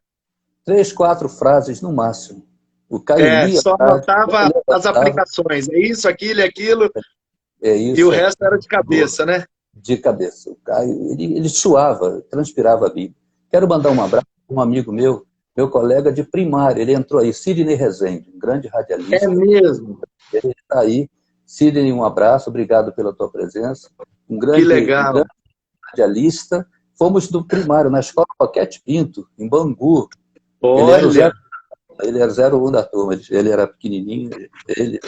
3, 4 frases no máximo. O Caio lia, só anotava as aplicações. É isso, aquilo e aquilo. É isso, e o resto era de cabeça, né? De cabeça. O Caio, ele suava, transpirava a Bíblia. Quero mandar um abraço para um amigo meu colega de primária. Ele entrou aí, Sidney Rezende, um grande radialista. É mesmo? Ele está aí. Sidney, um abraço, obrigado pela tua presença. Que legal. Um grande radialista. Fomos do primário, na escola Roquete Pinto, em Bangu. Olha. Ele era 01 da turma, ele era pequenininho, ele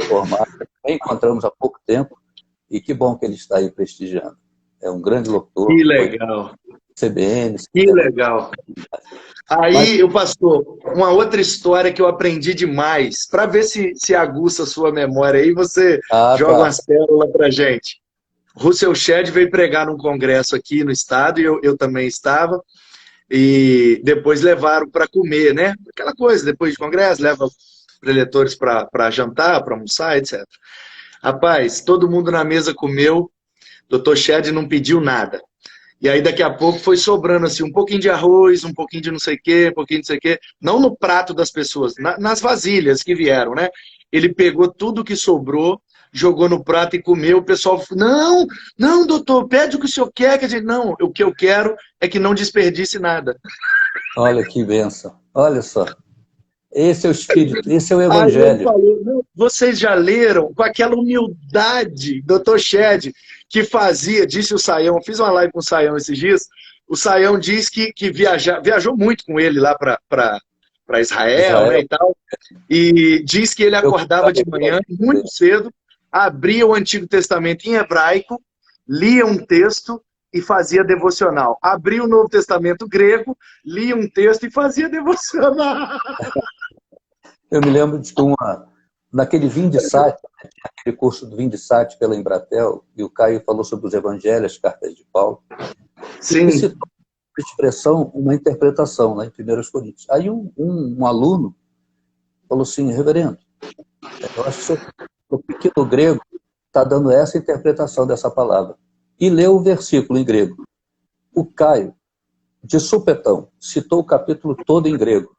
formado. Encontramos há pouco tempo e que bom que ele está aí prestigiando. É um grande locutor. Que legal. CBN. Que legal. Aí, o pastor, uma outra história que eu aprendi demais, para ver se aguça a sua memória aí, você joga umas pérolas pra gente. Russell Shedd veio pregar num congresso aqui no estado, e eu também estava, e depois levaram para comer, né? Aquela coisa, depois de congresso, leva os preletores para jantar, para almoçar, etc. Rapaz, todo mundo na mesa comeu, Dr. Shedd não pediu nada. E aí daqui a pouco foi sobrando assim, um pouquinho de arroz, um pouquinho de não sei o quê, um pouquinho de não sei o quê. Não no prato das pessoas, nas vasilhas que vieram, né? Ele pegou tudo que sobrou, jogou no prato e comeu. O pessoal falou, não, doutor, pede o que o senhor quer. Quer dizer, não, o que eu quero é que não desperdice nada. Olha que bênção, olha só. Esse é o Espírito, esse é o Evangelho. Falei, vocês já leram com aquela humildade, Dr. Shedd, que fazia, disse o Saião, fiz uma live com o Saião esses dias, o Saião diz que viajou muito com ele lá para Israel, né, e tal, e diz que ele acordava de manhã, muito cedo, abria o Antigo Testamento em hebraico, lia um texto e fazia devocional. Abria o Novo Testamento grego, lia um texto e fazia devocional. Eu me lembro de naquele Vindicate, aquele curso do Vindicate pela Embratel, e o Caio falou sobre os evangelhos, as cartas de Paulo. Sim. E citou uma expressão, uma interpretação, né, em 1 Coríntios. Aí um aluno falou assim, reverendo, eu acho que o pequeno grego está dando essa interpretação dessa palavra. E leu o versículo em grego. O Caio, de supetão, citou o capítulo todo em grego.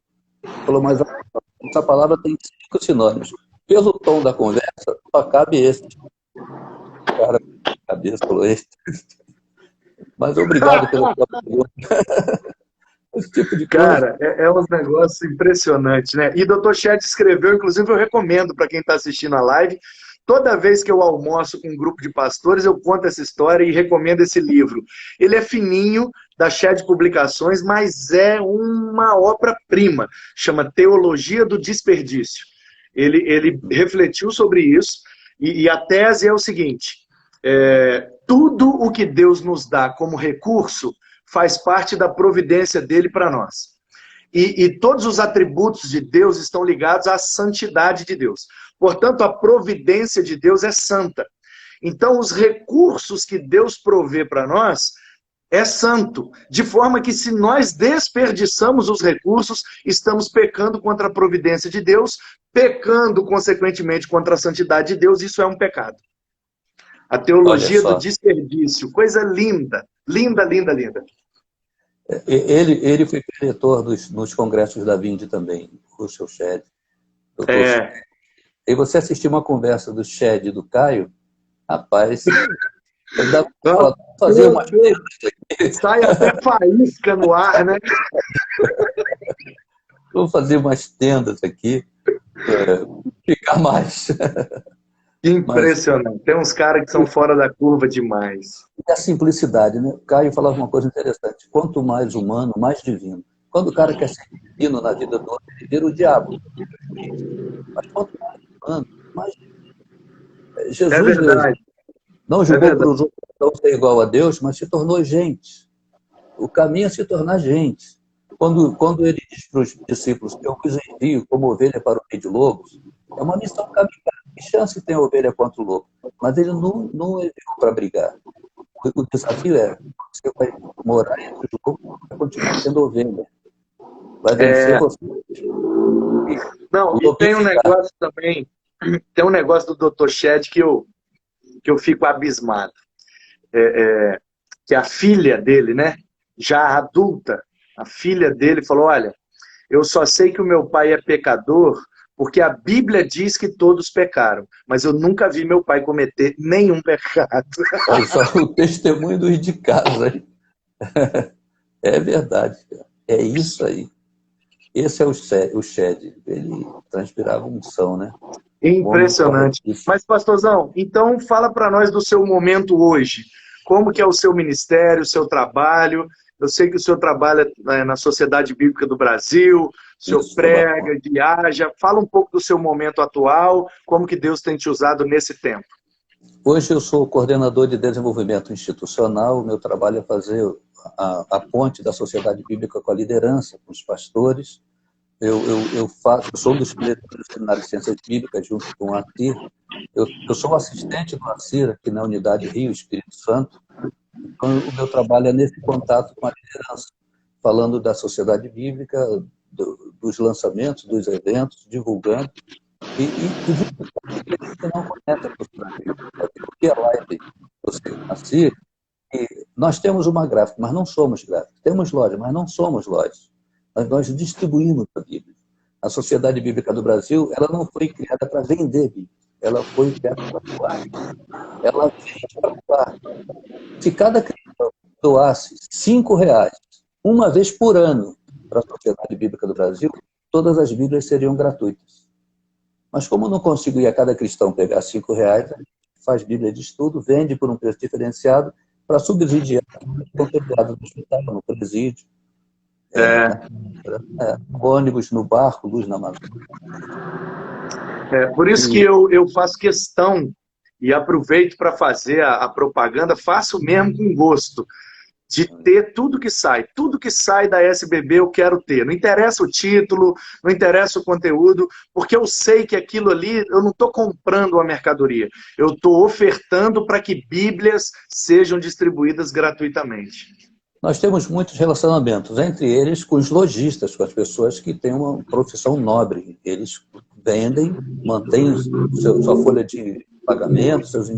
Falou, mas essa palavra tem 5 sinônimos. Pelo tom da conversa, só cabe esse. O cara, cabeça, falou esse. Mas obrigado pela sua pergunta. Esse tipo de coisa. Cara, é um negócio impressionante, né? E Dr. Shedd escreveu, inclusive eu recomendo para quem está assistindo a live, toda vez que eu almoço com um grupo de pastores, eu conto essa história e recomendo esse livro. Ele é fininho, da Shedd Publicações, mas é uma obra-prima. Chama Teologia do Desperdício. Ele refletiu sobre isso E a tese é o seguinte, tudo o que Deus nos dá como recurso faz parte da providência dele para nós. E todos os atributos de Deus estão ligados à santidade de Deus. Portanto, a providência de Deus é santa. Então, os recursos que Deus provê para nós é santo. De forma que, se nós desperdiçamos os recursos, estamos pecando contra a providência de Deus, pecando, consequentemente, contra a santidade de Deus. Isso é um pecado. A teologia do desperdício. Coisa linda. Linda, linda, linda. Ele foi preletor nos congressos da Vinde também, o seu Shed. E você assistiu uma conversa do Shed e do Caio, rapaz, dá para fazer uma... Sai até faísca no ar, né? Vou fazer umas tendas aqui, ficar mais. Impressionante. Tem uns caras que são fora da curva demais. É a simplicidade, né? O Caio falava uma coisa interessante. Quanto mais humano, mais divino. Quando o cara quer ser divino na vida do outro, ele vira o diabo. Mas quanto mais humano, mais divino. Jesus não julgou para os outros não ser igual a Deus, mas se tornou gente. O caminho é se tornar gente. Quando ele diz para os discípulos que eu os envio como ovelha para o meio de lobos, é uma missão caminhar. Que chance tem a ovelha contra o lobo? Mas ele não enviou para brigar. O desafio você vai morar entre os lobos e vai continuar sendo ovelha. Vai vencer você. Não, e tem um negócio também, tem um negócio do Dr. Shed que eu fico abismado. Que a filha dele, né, já adulta, a filha dele falou, olha, eu só sei que o meu pai é pecador porque a Bíblia diz que todos pecaram, mas eu nunca vi meu pai cometer nenhum pecado. Olha só o testemunho dos de casa. É verdade, cara. É isso aí. Esse é o Shed. Ele transpirava unção, né? Impressionante. Mas, pastorzão, então fala para nós do seu momento hoje. Como que é o seu ministério, o seu trabalho? Eu sei que o senhor trabalha na Sociedade Bíblica do Brasil, o senhor prega, viaja. Fala um pouco do seu momento atual, como que Deus tem te usado nesse tempo. Hoje eu sou coordenador de desenvolvimento institucional. O meu trabalho é fazer a ponte da Sociedade Bíblica com a liderança, com os pastores. Eu sou um dos diretores do Seminário de Ciências Bíblicas, junto com o ACIR. Eu sou assistente do ACIR, aqui na Unidade Rio Espírito Santo. Então, o meu trabalho é nesse contato com a liderança, falando da Sociedade Bíblica, dos lançamentos, dos eventos, divulgando. E divulgando que não conhece a Sociedade Bíblica. Porque a live do ACIR, nós temos uma gráfica, mas não somos gráficos. Temos loja, mas não somos lojas. Nós distribuímos a Bíblia. A Sociedade Bíblica do Brasil, ela não foi criada para vender Bíblia. Ela foi criada para doar. Ela vende para doar. Se cada cristão doasse R$5 uma vez por ano para a Sociedade Bíblica do Brasil, todas as Bíblias seriam gratuitas. Mas como não consigo ir a cada cristão pegar R$5, a gente faz Bíblia de estudo, vende por um preço diferenciado para subsidiar o conteúdo no hospital, no presídio. No ônibus, no barco, luz na Amazônia. Por isso que eu faço questão e aproveito para fazer a propaganda, faço mesmo com gosto, de ter tudo que sai da SBB eu quero ter. Não interessa o título, não interessa o conteúdo, porque eu sei que aquilo ali, eu não estou comprando uma mercadoria, eu estou ofertando para que Bíblias sejam distribuídas gratuitamente. Nós temos muitos relacionamentos, entre eles com os lojistas, com as pessoas que têm uma profissão nobre. Eles vendem, mantêm sua folha de pagamento, seus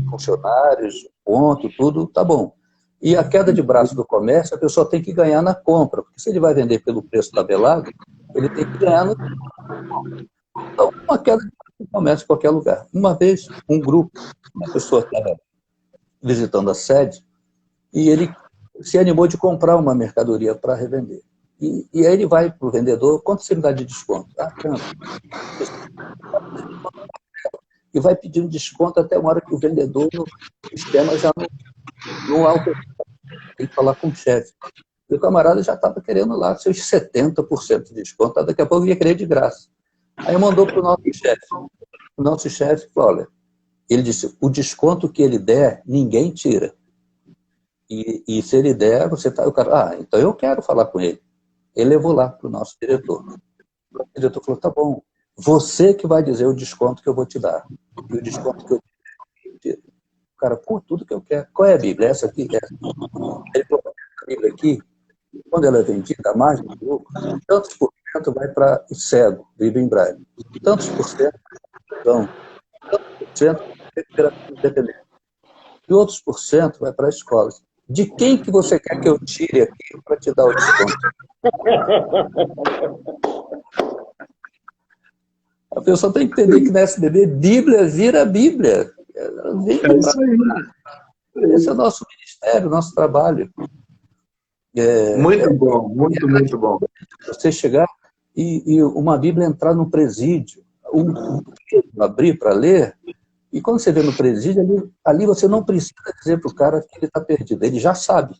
funcionários, ponto, tudo, tá bom. E a queda de braço do comércio, a pessoa tem que ganhar na compra, porque se ele vai vender pelo preço tabelado, ele tem que ganhar no... Então, uma queda de braço do comércio em qualquer lugar. Uma vez, um grupo, uma pessoa estava visitando a sede, e ele se animou de comprar uma mercadoria para revender. E aí ele vai para o vendedor, quanto você me dá de desconto? Tanto. E vai pedindo desconto até uma hora que o vendedor, no sistema, já não alcança. Tem que falar com o chefe. E o camarada já estava querendo lá seus 70% de desconto, daqui a pouco ia querer de graça. Aí mandou para o nosso chefe. O nosso chefe falou, olha, Ele disse, o desconto que ele der, ninguém tira. E se ele der, você tá... O cara, então eu quero falar com ele. Ele levou lá para o nosso diretor. O diretor falou, tá bom, você que vai dizer o desconto que eu vou te dar. E o desconto que eu tiro. O cara, pô, tudo que eu quero. Qual é a Bíblia? Essa aqui? Essa. Ele falou, a Bíblia aqui, quando ela é vendida, a margem do lucro, tantos por cento vai para o cego, Bíblia em Braille. Tantos por cento então, tantos por cento para independente. E outros por cento vai para escolas. De quem que você quer que eu tire aqui para te dar o desconto? A pessoa tem que entender que na SBB, Bíblia vira Bíblia. Esse é o nosso ministério, o nosso trabalho. Muito bom, muito bom. Você chegar e uma Bíblia entrar no presídio, abrir para ler, e quando você vê no presídio, ali você não precisa dizer para o cara que ele está perdido, ele já sabe.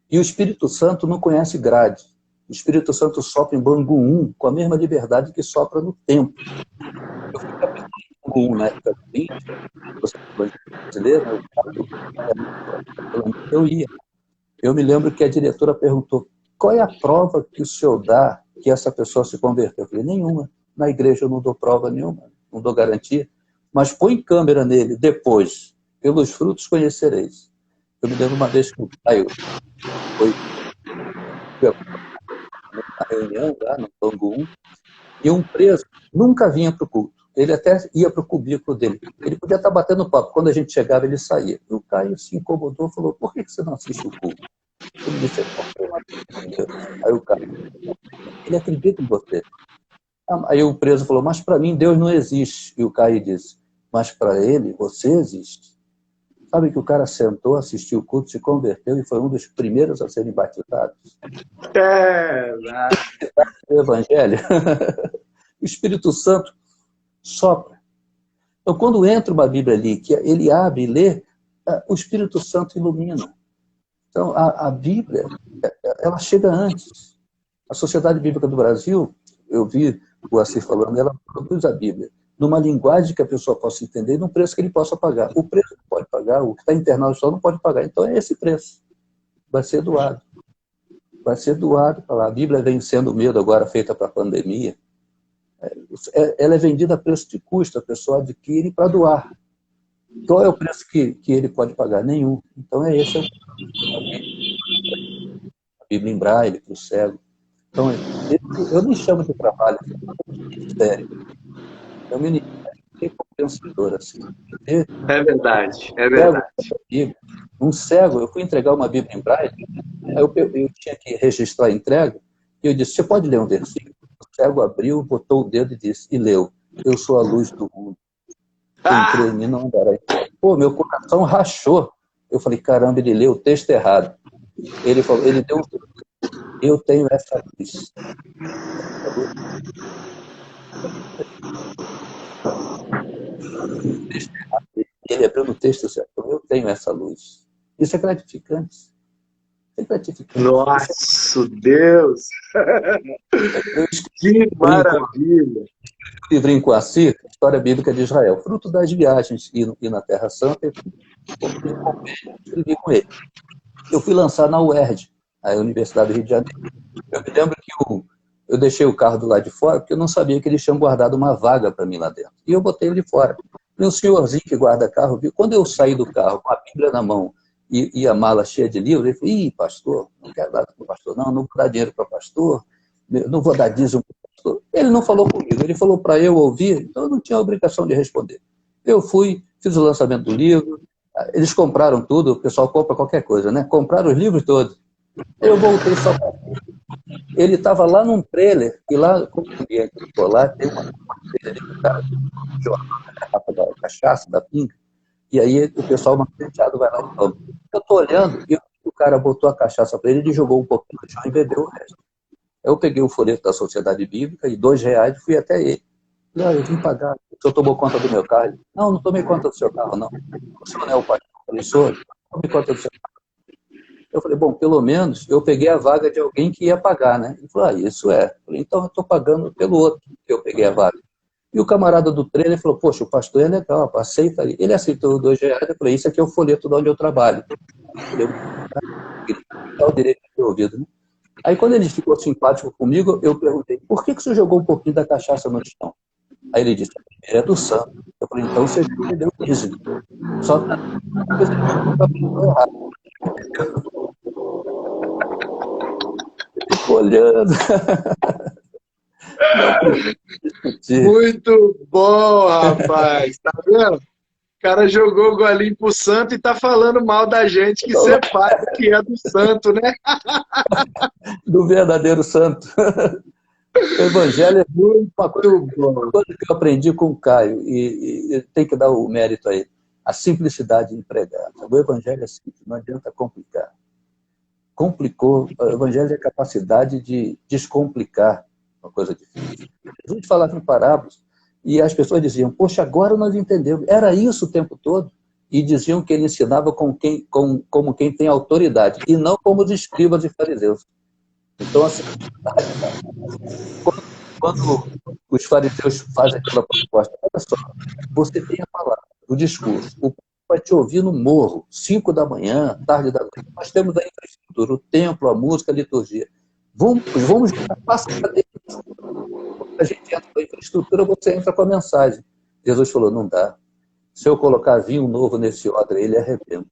E o Espírito Santo não conhece grade. O Espírito Santo sopra em Bangu 1 com a mesma liberdade que sopra no templo. Eu fui capitão em Bangu 1 na época do 20, você brasileiro, né? Eu ia. Eu me lembro que a diretora perguntou, qual é a prova que o senhor dá que essa pessoa se converteu? Eu falei, nenhuma. Na igreja eu não dou prova nenhuma, não dou garantia. Mas põe câmera nele depois. Pelos frutos conhecereis. Eu me lembro uma vez que o pai foi na reunião lá no Bangu 1, e um preso nunca vinha para o culto. Ele até ia para o cubículo dele. Ele podia estar batendo papo. Quando a gente chegava, ele saía. E o Caio se incomodou e falou, por que você não assiste o culto? Ele disse, aí o Caio, ele acredita em você. Aí o preso falou, mas para mim Deus não existe. E o Caio disse, mas para ele você existe. Sabe que o cara sentou, assistiu o culto, se converteu e foi um dos primeiros a serem batizados. O Evangelho. O Espírito Santo sopra. Então, quando entra uma Bíblia ali, que ele abre e lê, o Espírito Santo ilumina. Então, a Bíblia, ela chega antes. A Sociedade Bíblica do Brasil, eu vi o Assir falando, ela produz a Bíblia numa linguagem que a pessoa possa entender e num preço que ele possa pagar. O preço que pode pagar, o que está internado só não pode pagar. Então, é esse preço. Vai ser doado. Vai ser doado para lá. A Bíblia vencendo o medo agora, feita para a pandemia. Ela é vendida a preço de custo, a pessoa adquire para doar. Qual é o preço que ele pode pagar? Nenhum. Então, esse é o a Bíblia em Braille, para o cego. Então, eu nem chamo de trabalho, eu chamo de ministério. É um ministério recompensador, assim. É verdade. Um cego, eu fui entregar uma Bíblia em Braille, aí eu tinha que registrar a entrega, e eu disse, você pode ler um versículo? O cego abriu, botou o dedo e disse, e leu, eu sou a luz do mundo. Quem crê em mim não andará em trevas. Pô, meu coração rachou. Eu falei, caramba, ele leu o texto errado. Ele falou, ele deu eu tenho essa luz. Ele abriu no texto certo. Eu tenho essa luz. Isso é gratificante. Nossa, Deus! Que maravilha! Um livrinho com Assir, História Bíblica de Israel, fruto das viagens e na Terra Santa, eu escrevi com ele. Eu fui lançar na UERJ, a Universidade do Rio de Janeiro. Eu me lembro que eu deixei o carro do lado de fora, porque eu não sabia que eles tinham guardado uma vaga para mim lá dentro. E eu botei ele de fora. E um senhorzinho que guarda carro viu. Quando eu saí do carro com a Bíblia na mão e a mala cheia de livros, ele falou, pastor, não quero dar para o pastor, não vou dar dinheiro para o pastor, não vou dar dízimo para o pastor. Ele não falou comigo, ele falou para eu ouvir, então eu não tinha a obrigação de responder. Eu fui, fiz o lançamento do livro, eles compraram tudo, o pessoal compra qualquer coisa, né? Compraram os livros todos. Eu voltei só para ele estava lá num trailer, e lá, como ninguém ficou lá, tem uma trailer ali, o cara a garrafa da cachaça, da pinga, e aí o pessoal mais penteado vai lá e toma. Eu estou olhando, e o cara botou a cachaça para ele jogou um pouquinho no chão e bebeu o resto. Eu peguei o folheto da Sociedade Bíblica e R$2 fui até ele. Falei, eu vim pagar, o senhor tomou conta do meu carro? Ele, não tomei conta do seu carro, não. O senhor não é o pai do senhor? Não tomei conta do seu carro. Eu falei, bom, pelo menos eu peguei a vaga de alguém que ia pagar, né? Ele falou, isso é. Eu falei, então eu estou pagando pelo outro que eu peguei a vaga. E o camarada do trailer falou, poxa, o pastor é legal, aceita aí. Ele aceitou R$2, eu falei, isso aqui é o folheto de onde eu trabalho. Eu falei, o direito de ter ouvido, né? Aí quando ele ficou simpático comigo, eu perguntei, por que o senhor jogou um pouquinho da cachaça no chão? Aí ele disse, a primeira é do santo. Eu falei, então você entendeu o dízimo. Só que você não errado. Ele ficou olhando. Muito bom, rapaz. Tá vendo? O cara jogou o golinho pro santo e tá falando mal da gente, que você faz que é do santo, né? Do verdadeiro santo. O evangelho é uma coisa que eu aprendi com o Caio, e tem que dar o mérito aí. A simplicidade de pregar. O evangelho é simples, não adianta complicar. Complicou, o evangelho é a capacidade de descomplicar uma coisa difícil. Jesus falava em parábolas, e as pessoas diziam, poxa, agora nós entendemos. Era isso o tempo todo. E diziam que ele ensinava como quem tem autoridade, e não como os escribas e fariseus. Então, assim, quando os fariseus fazem aquela proposta, olha só, você tem a palavra, o discurso, o povo vai te ouvir no morro, 5 da manhã, tarde da noite. Nós temos a infraestrutura, o templo, a música, a liturgia. Vamos passar para dentro. Quando a gente entra com a infraestrutura, você entra com a mensagem. Jesus falou, não dá. Se eu colocar vinho novo nesse odre, ele arrebenta.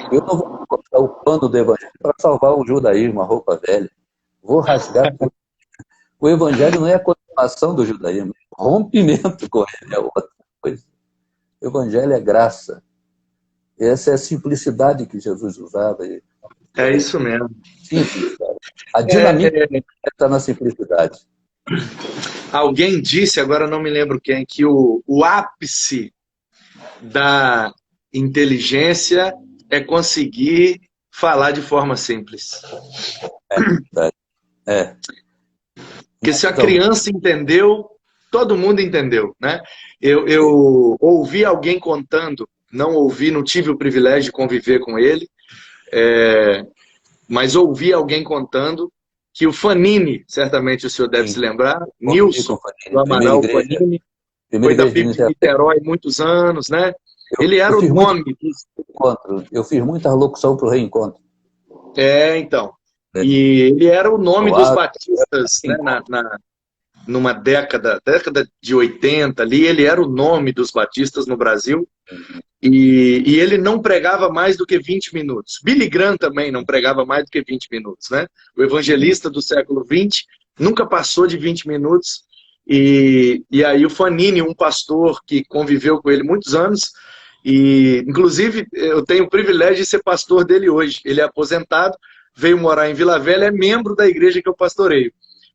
Eu não vou colocar o pano do evangelho para salvar o judaísmo, a roupa velha. Vou rasgar. O evangelho não é a continuação do judaísmo, é rompimento com ele, é outra coisa. O evangelho é graça. Essa é a simplicidade que Jesus usava. É isso mesmo. Simples, cara. A dinâmica está na simplicidade. Alguém disse, agora não me lembro quem, que o ápice da inteligência é conseguir falar de forma simples. Porque se a criança entendeu, todo mundo entendeu, né? Eu ouvi alguém contando, não tive o privilégio de conviver com ele, mas ouvi alguém contando que o Fanini, certamente o senhor deve se lembrar, Nilson, do Amaral Fanini, foi da PIB de Niterói muitos anos, né? Ele era o nome. Eu fiz muita locução para o Reencontro. Então. E ele era o nome dos batistas, né? Numa década de 80 ali, ele era o nome dos batistas no Brasil. E ele não pregava mais do que 20 minutos. Billy Graham também não pregava mais do que 20 minutos, né? O evangelista do século XX nunca passou de 20 minutos. E aí o Fanini, um pastor que conviveu com ele muitos anos, e inclusive eu tenho o privilégio de ser pastor dele hoje. Ele é aposentado, veio morar em Vila Velha, é membro da igreja que eu pastoreio.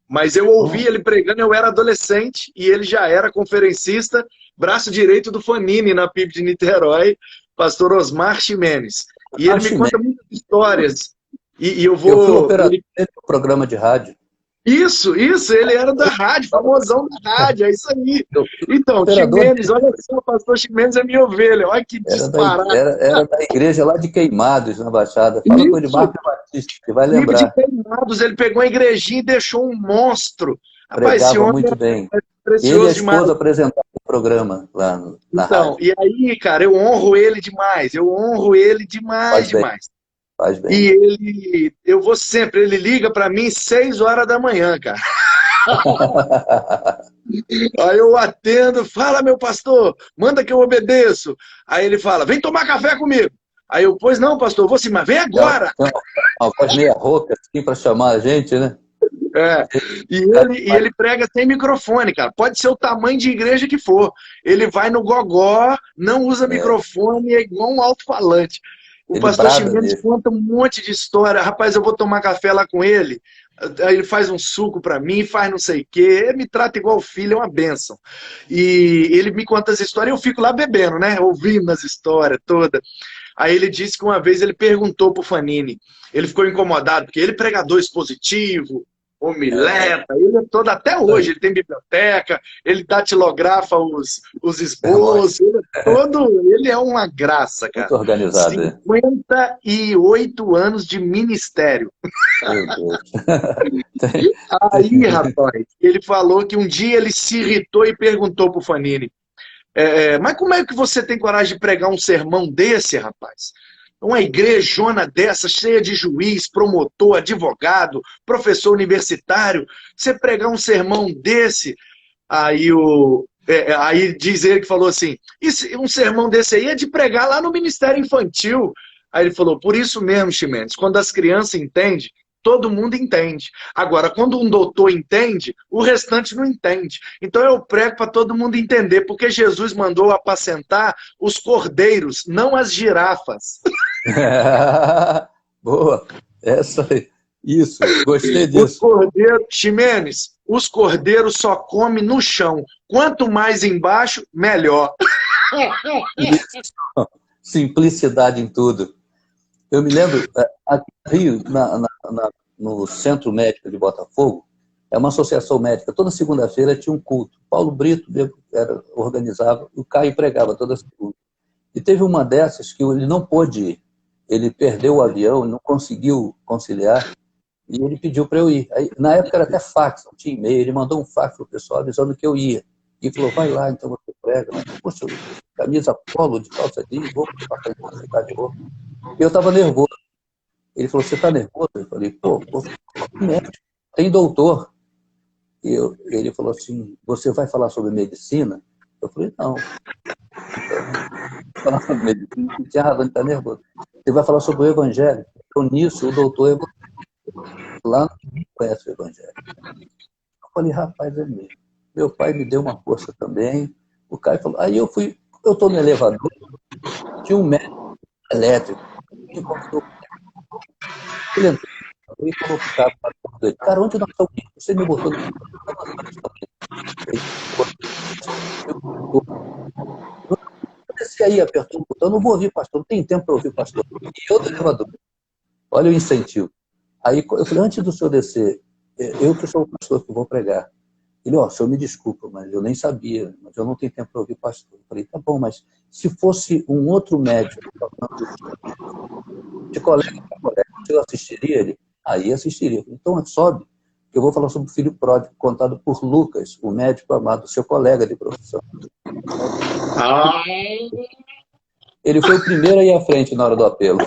Mas eu ouvi ele pregando, eu era adolescente, e ele já era conferencista, braço direito do Fanini na PIB de Niterói, pastor Osmar Ximenes. E ele me conta muitas histórias. E eu vou... Eu fui operador do programa de rádio. Isso, ele era da rádio, famosão da rádio, é isso aí. Então, Ximenes, olha só, o pastor Ximenes é minha ovelha, olha que disparado. Era da igreja lá de Queimados, na Baixada. Fala com ele, Marco Batista, que vai lembrar. De Queimados, ele pegou a igrejinha e deixou um monstro. Rapaz, esse homem muito bem. Ele e a esposa apresentaram o programa lá na rádio. E aí, cara, eu honro ele demais, demais. Faz bem. E ele liga pra mim 6 horas da manhã, cara. Aí eu atendo, fala, meu pastor, manda que eu obedeço. Aí ele fala, vem tomar café comigo. Aí eu, pois não, pastor, vou sim, mas vem agora. Uma voz meia rouca, assim, pra chamar a gente, né? E ele prega sem microfone, cara. Pode ser o tamanho de igreja que for. Ele vai no gogó, não usa microfone, é igual um alto-falante. O pastor Ximenes conta um monte de história. Rapaz, eu vou tomar café lá com ele. Aí ele faz um suco pra mim, faz não sei o quê. Ele me trata igual filho, é uma bênção. E ele me conta as histórias e eu fico lá bebendo, né? Ouvindo as histórias todas. Aí ele disse que uma vez ele perguntou pro Fanini. Ele ficou incomodado, porque ele pregador expositivo, Homileta, ele é todo, até hoje, ele tem biblioteca, ele datilografa os esboços, ele é uma graça, cara. Muito organizado. 58 anos de ministério. Meu Deus. Aí, rapaz, ele falou que um dia ele se irritou e perguntou pro Fanini, mas como é que você tem coragem de pregar um sermão desse, rapaz? Uma igrejona dessa, cheia de juiz, promotor, advogado, professor universitário, você pregar um sermão desse, aí diz ele que falou assim, um sermão desse aí é de pregar lá no Ministério Infantil. Aí ele falou, por isso mesmo, Ximenes, quando as crianças entendem, todo mundo entende. Agora, quando um doutor entende, o restante não entende. Então eu prego para todo mundo entender, porque Jesus mandou apacentar os cordeiros, não as girafas. Boa, essa aí. Isso, gostei disso. Os cordeiros, Ximenes, os cordeiros só comem no chão. Quanto mais embaixo, melhor. Simplicidade em tudo. Eu me lembro, aqui no Rio, no Centro Médico de Botafogo, é uma associação médica. Toda segunda-feira tinha um culto. Paulo Brito organizava, o Caio pregava toda segunda. E teve uma dessas que ele não pôde ir. Ele perdeu o avião, não conseguiu conciliar, e ele pediu para eu ir. Aí, na época era até fax, não tinha e-mail. Ele mandou um fax para o pessoal avisando que eu ia. E falou, vai lá, então você prega. Poxa, camisa polo de calça jeans, vou ficar de roupa. E eu estava nervoso. Ele falou, você está nervoso? Eu falei, pô, médico, tem doutor. E ele falou assim, você vai falar sobre medicina? Eu falei, não. Falar sobre medicina, não tinha razão de estar nervoso. Você vai falar sobre o evangelho. Então, nisso, o doutor lá não conhece o evangelho. Eu falei, rapaz, é mesmo. Meu pai me deu uma força também. O Caio falou, aí eu estou no elevador, tinha um médico elétrico, que convidou. Ele entrou e falou para o cara, onde nós estamos? Você me botou no... Eu desci aí, apertou o botão, eu não vou ouvir pastor, não tem tempo para ouvir pastor. E eu do elevador. Olha o incentivo. Aí eu falei, antes do senhor descer, eu que sou o pastor que vou pregar. Ele, o senhor me desculpa, mas eu nem sabia, mas eu não tenho tempo para ouvir pastor. Eu falei, tá bom, mas se fosse um outro médico, de colega para colega, eu assistiria ele? Aí assistiria. Então sobe, que eu vou falar sobre o filho pródigo, contado por Lucas, o médico amado, seu colega de profissão. Ele foi o primeiro a ir à frente na hora do apelo.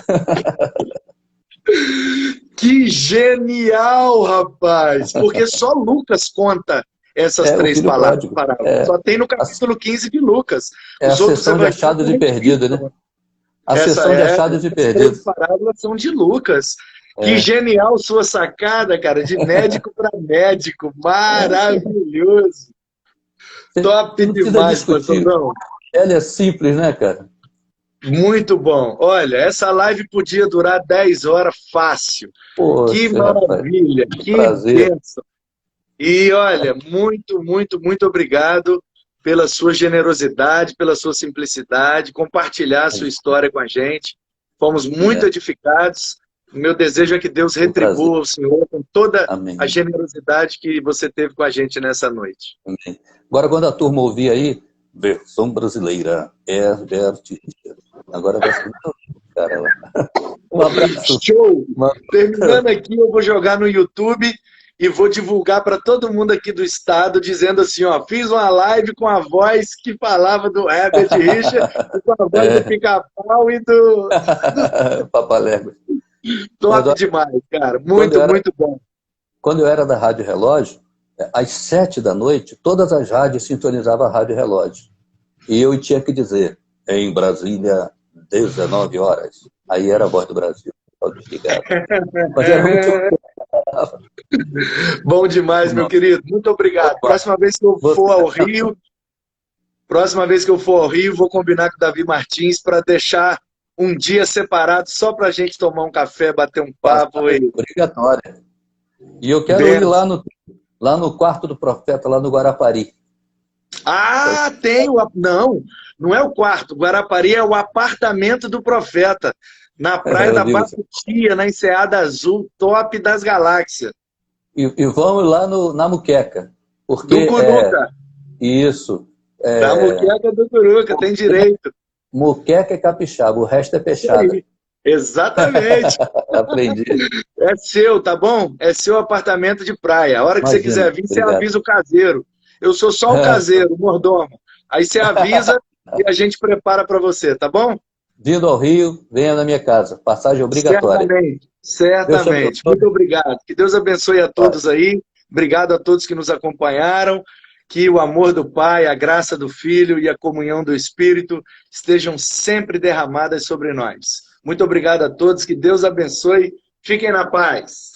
Que genial, rapaz! Porque só Lucas conta essas três palavras. Só tem no capítulo 15 de Lucas. É a sessão de achados e perdidos, né? A sessão de achados e perdidos. As parábolas são de Lucas. Que genial sua sacada, cara, de médico para médico. Maravilhoso. Top demais, pastorzão. Ela é simples, né, cara? Muito bom. Olha, essa live podia durar 10 horas fácil. Poxa, que maravilha, rapaz, que prazer. bênção. E olha, muito, muito, muito obrigado pela sua generosidade, pela sua simplicidade, compartilhar a sua história com a gente. Fomos muito edificados. O meu desejo é que Deus retribua o Senhor com toda a generosidade que você teve com a gente nessa noite. Amém. Agora, quando a turma ouvir aí, versão brasileira, Herbert Richard. Agora vai ser cara lá. Um abraço. Show! Terminando aqui, eu vou jogar no YouTube e vou divulgar para todo mundo aqui do estado, dizendo assim, ó, fiz uma live com a voz que falava do Herbert Richard, com a voz do Pica-Pau e do... Papalégua. Top demais, cara. Muito, muito bom. Quando eu era da Rádio Relógio, às 7 da noite, todas as rádios sintonizavam a Rádio Relógio. E eu tinha que dizer, em Brasília, 19 horas. Aí era a Voz do Brasil. Mas era muito... Bom demais, meu querido. Muito obrigado. Próxima vez que eu for ao Rio, vou combinar com o Davi Martins para deixar um dia separado só para a gente tomar um café, bater um papo. Obrigatório. E eu quero ir lá no quarto do profeta, lá no Guarapari. Ah, tem o... Não é o quarto. Guarapari é o apartamento do profeta. Na praia da Bacutia, na Enseada Azul, top das galáxias. E vamos lá na muqueca. Porque, do Curuca. Isso. Da muqueca do Curuca, tem direito. Muqueca é capixaba, o resto é peixada. Exatamente. Aprendi. É seu, tá bom? É seu apartamento de praia. A hora que você quiser vir, obrigado. você avisa o caseiro. Eu sou só o caseiro, o mordomo. Aí você avisa e a gente prepara para você, tá bom? Vindo ao Rio, venha na minha casa. Passagem obrigatória. Certamente. Muito obrigado. Que Deus abençoe a todos aí. Obrigado a todos que nos acompanharam. Que o amor do Pai, a graça do Filho e a comunhão do Espírito estejam sempre derramadas sobre nós. Muito obrigado a todos. Que Deus abençoe. Fiquem na paz.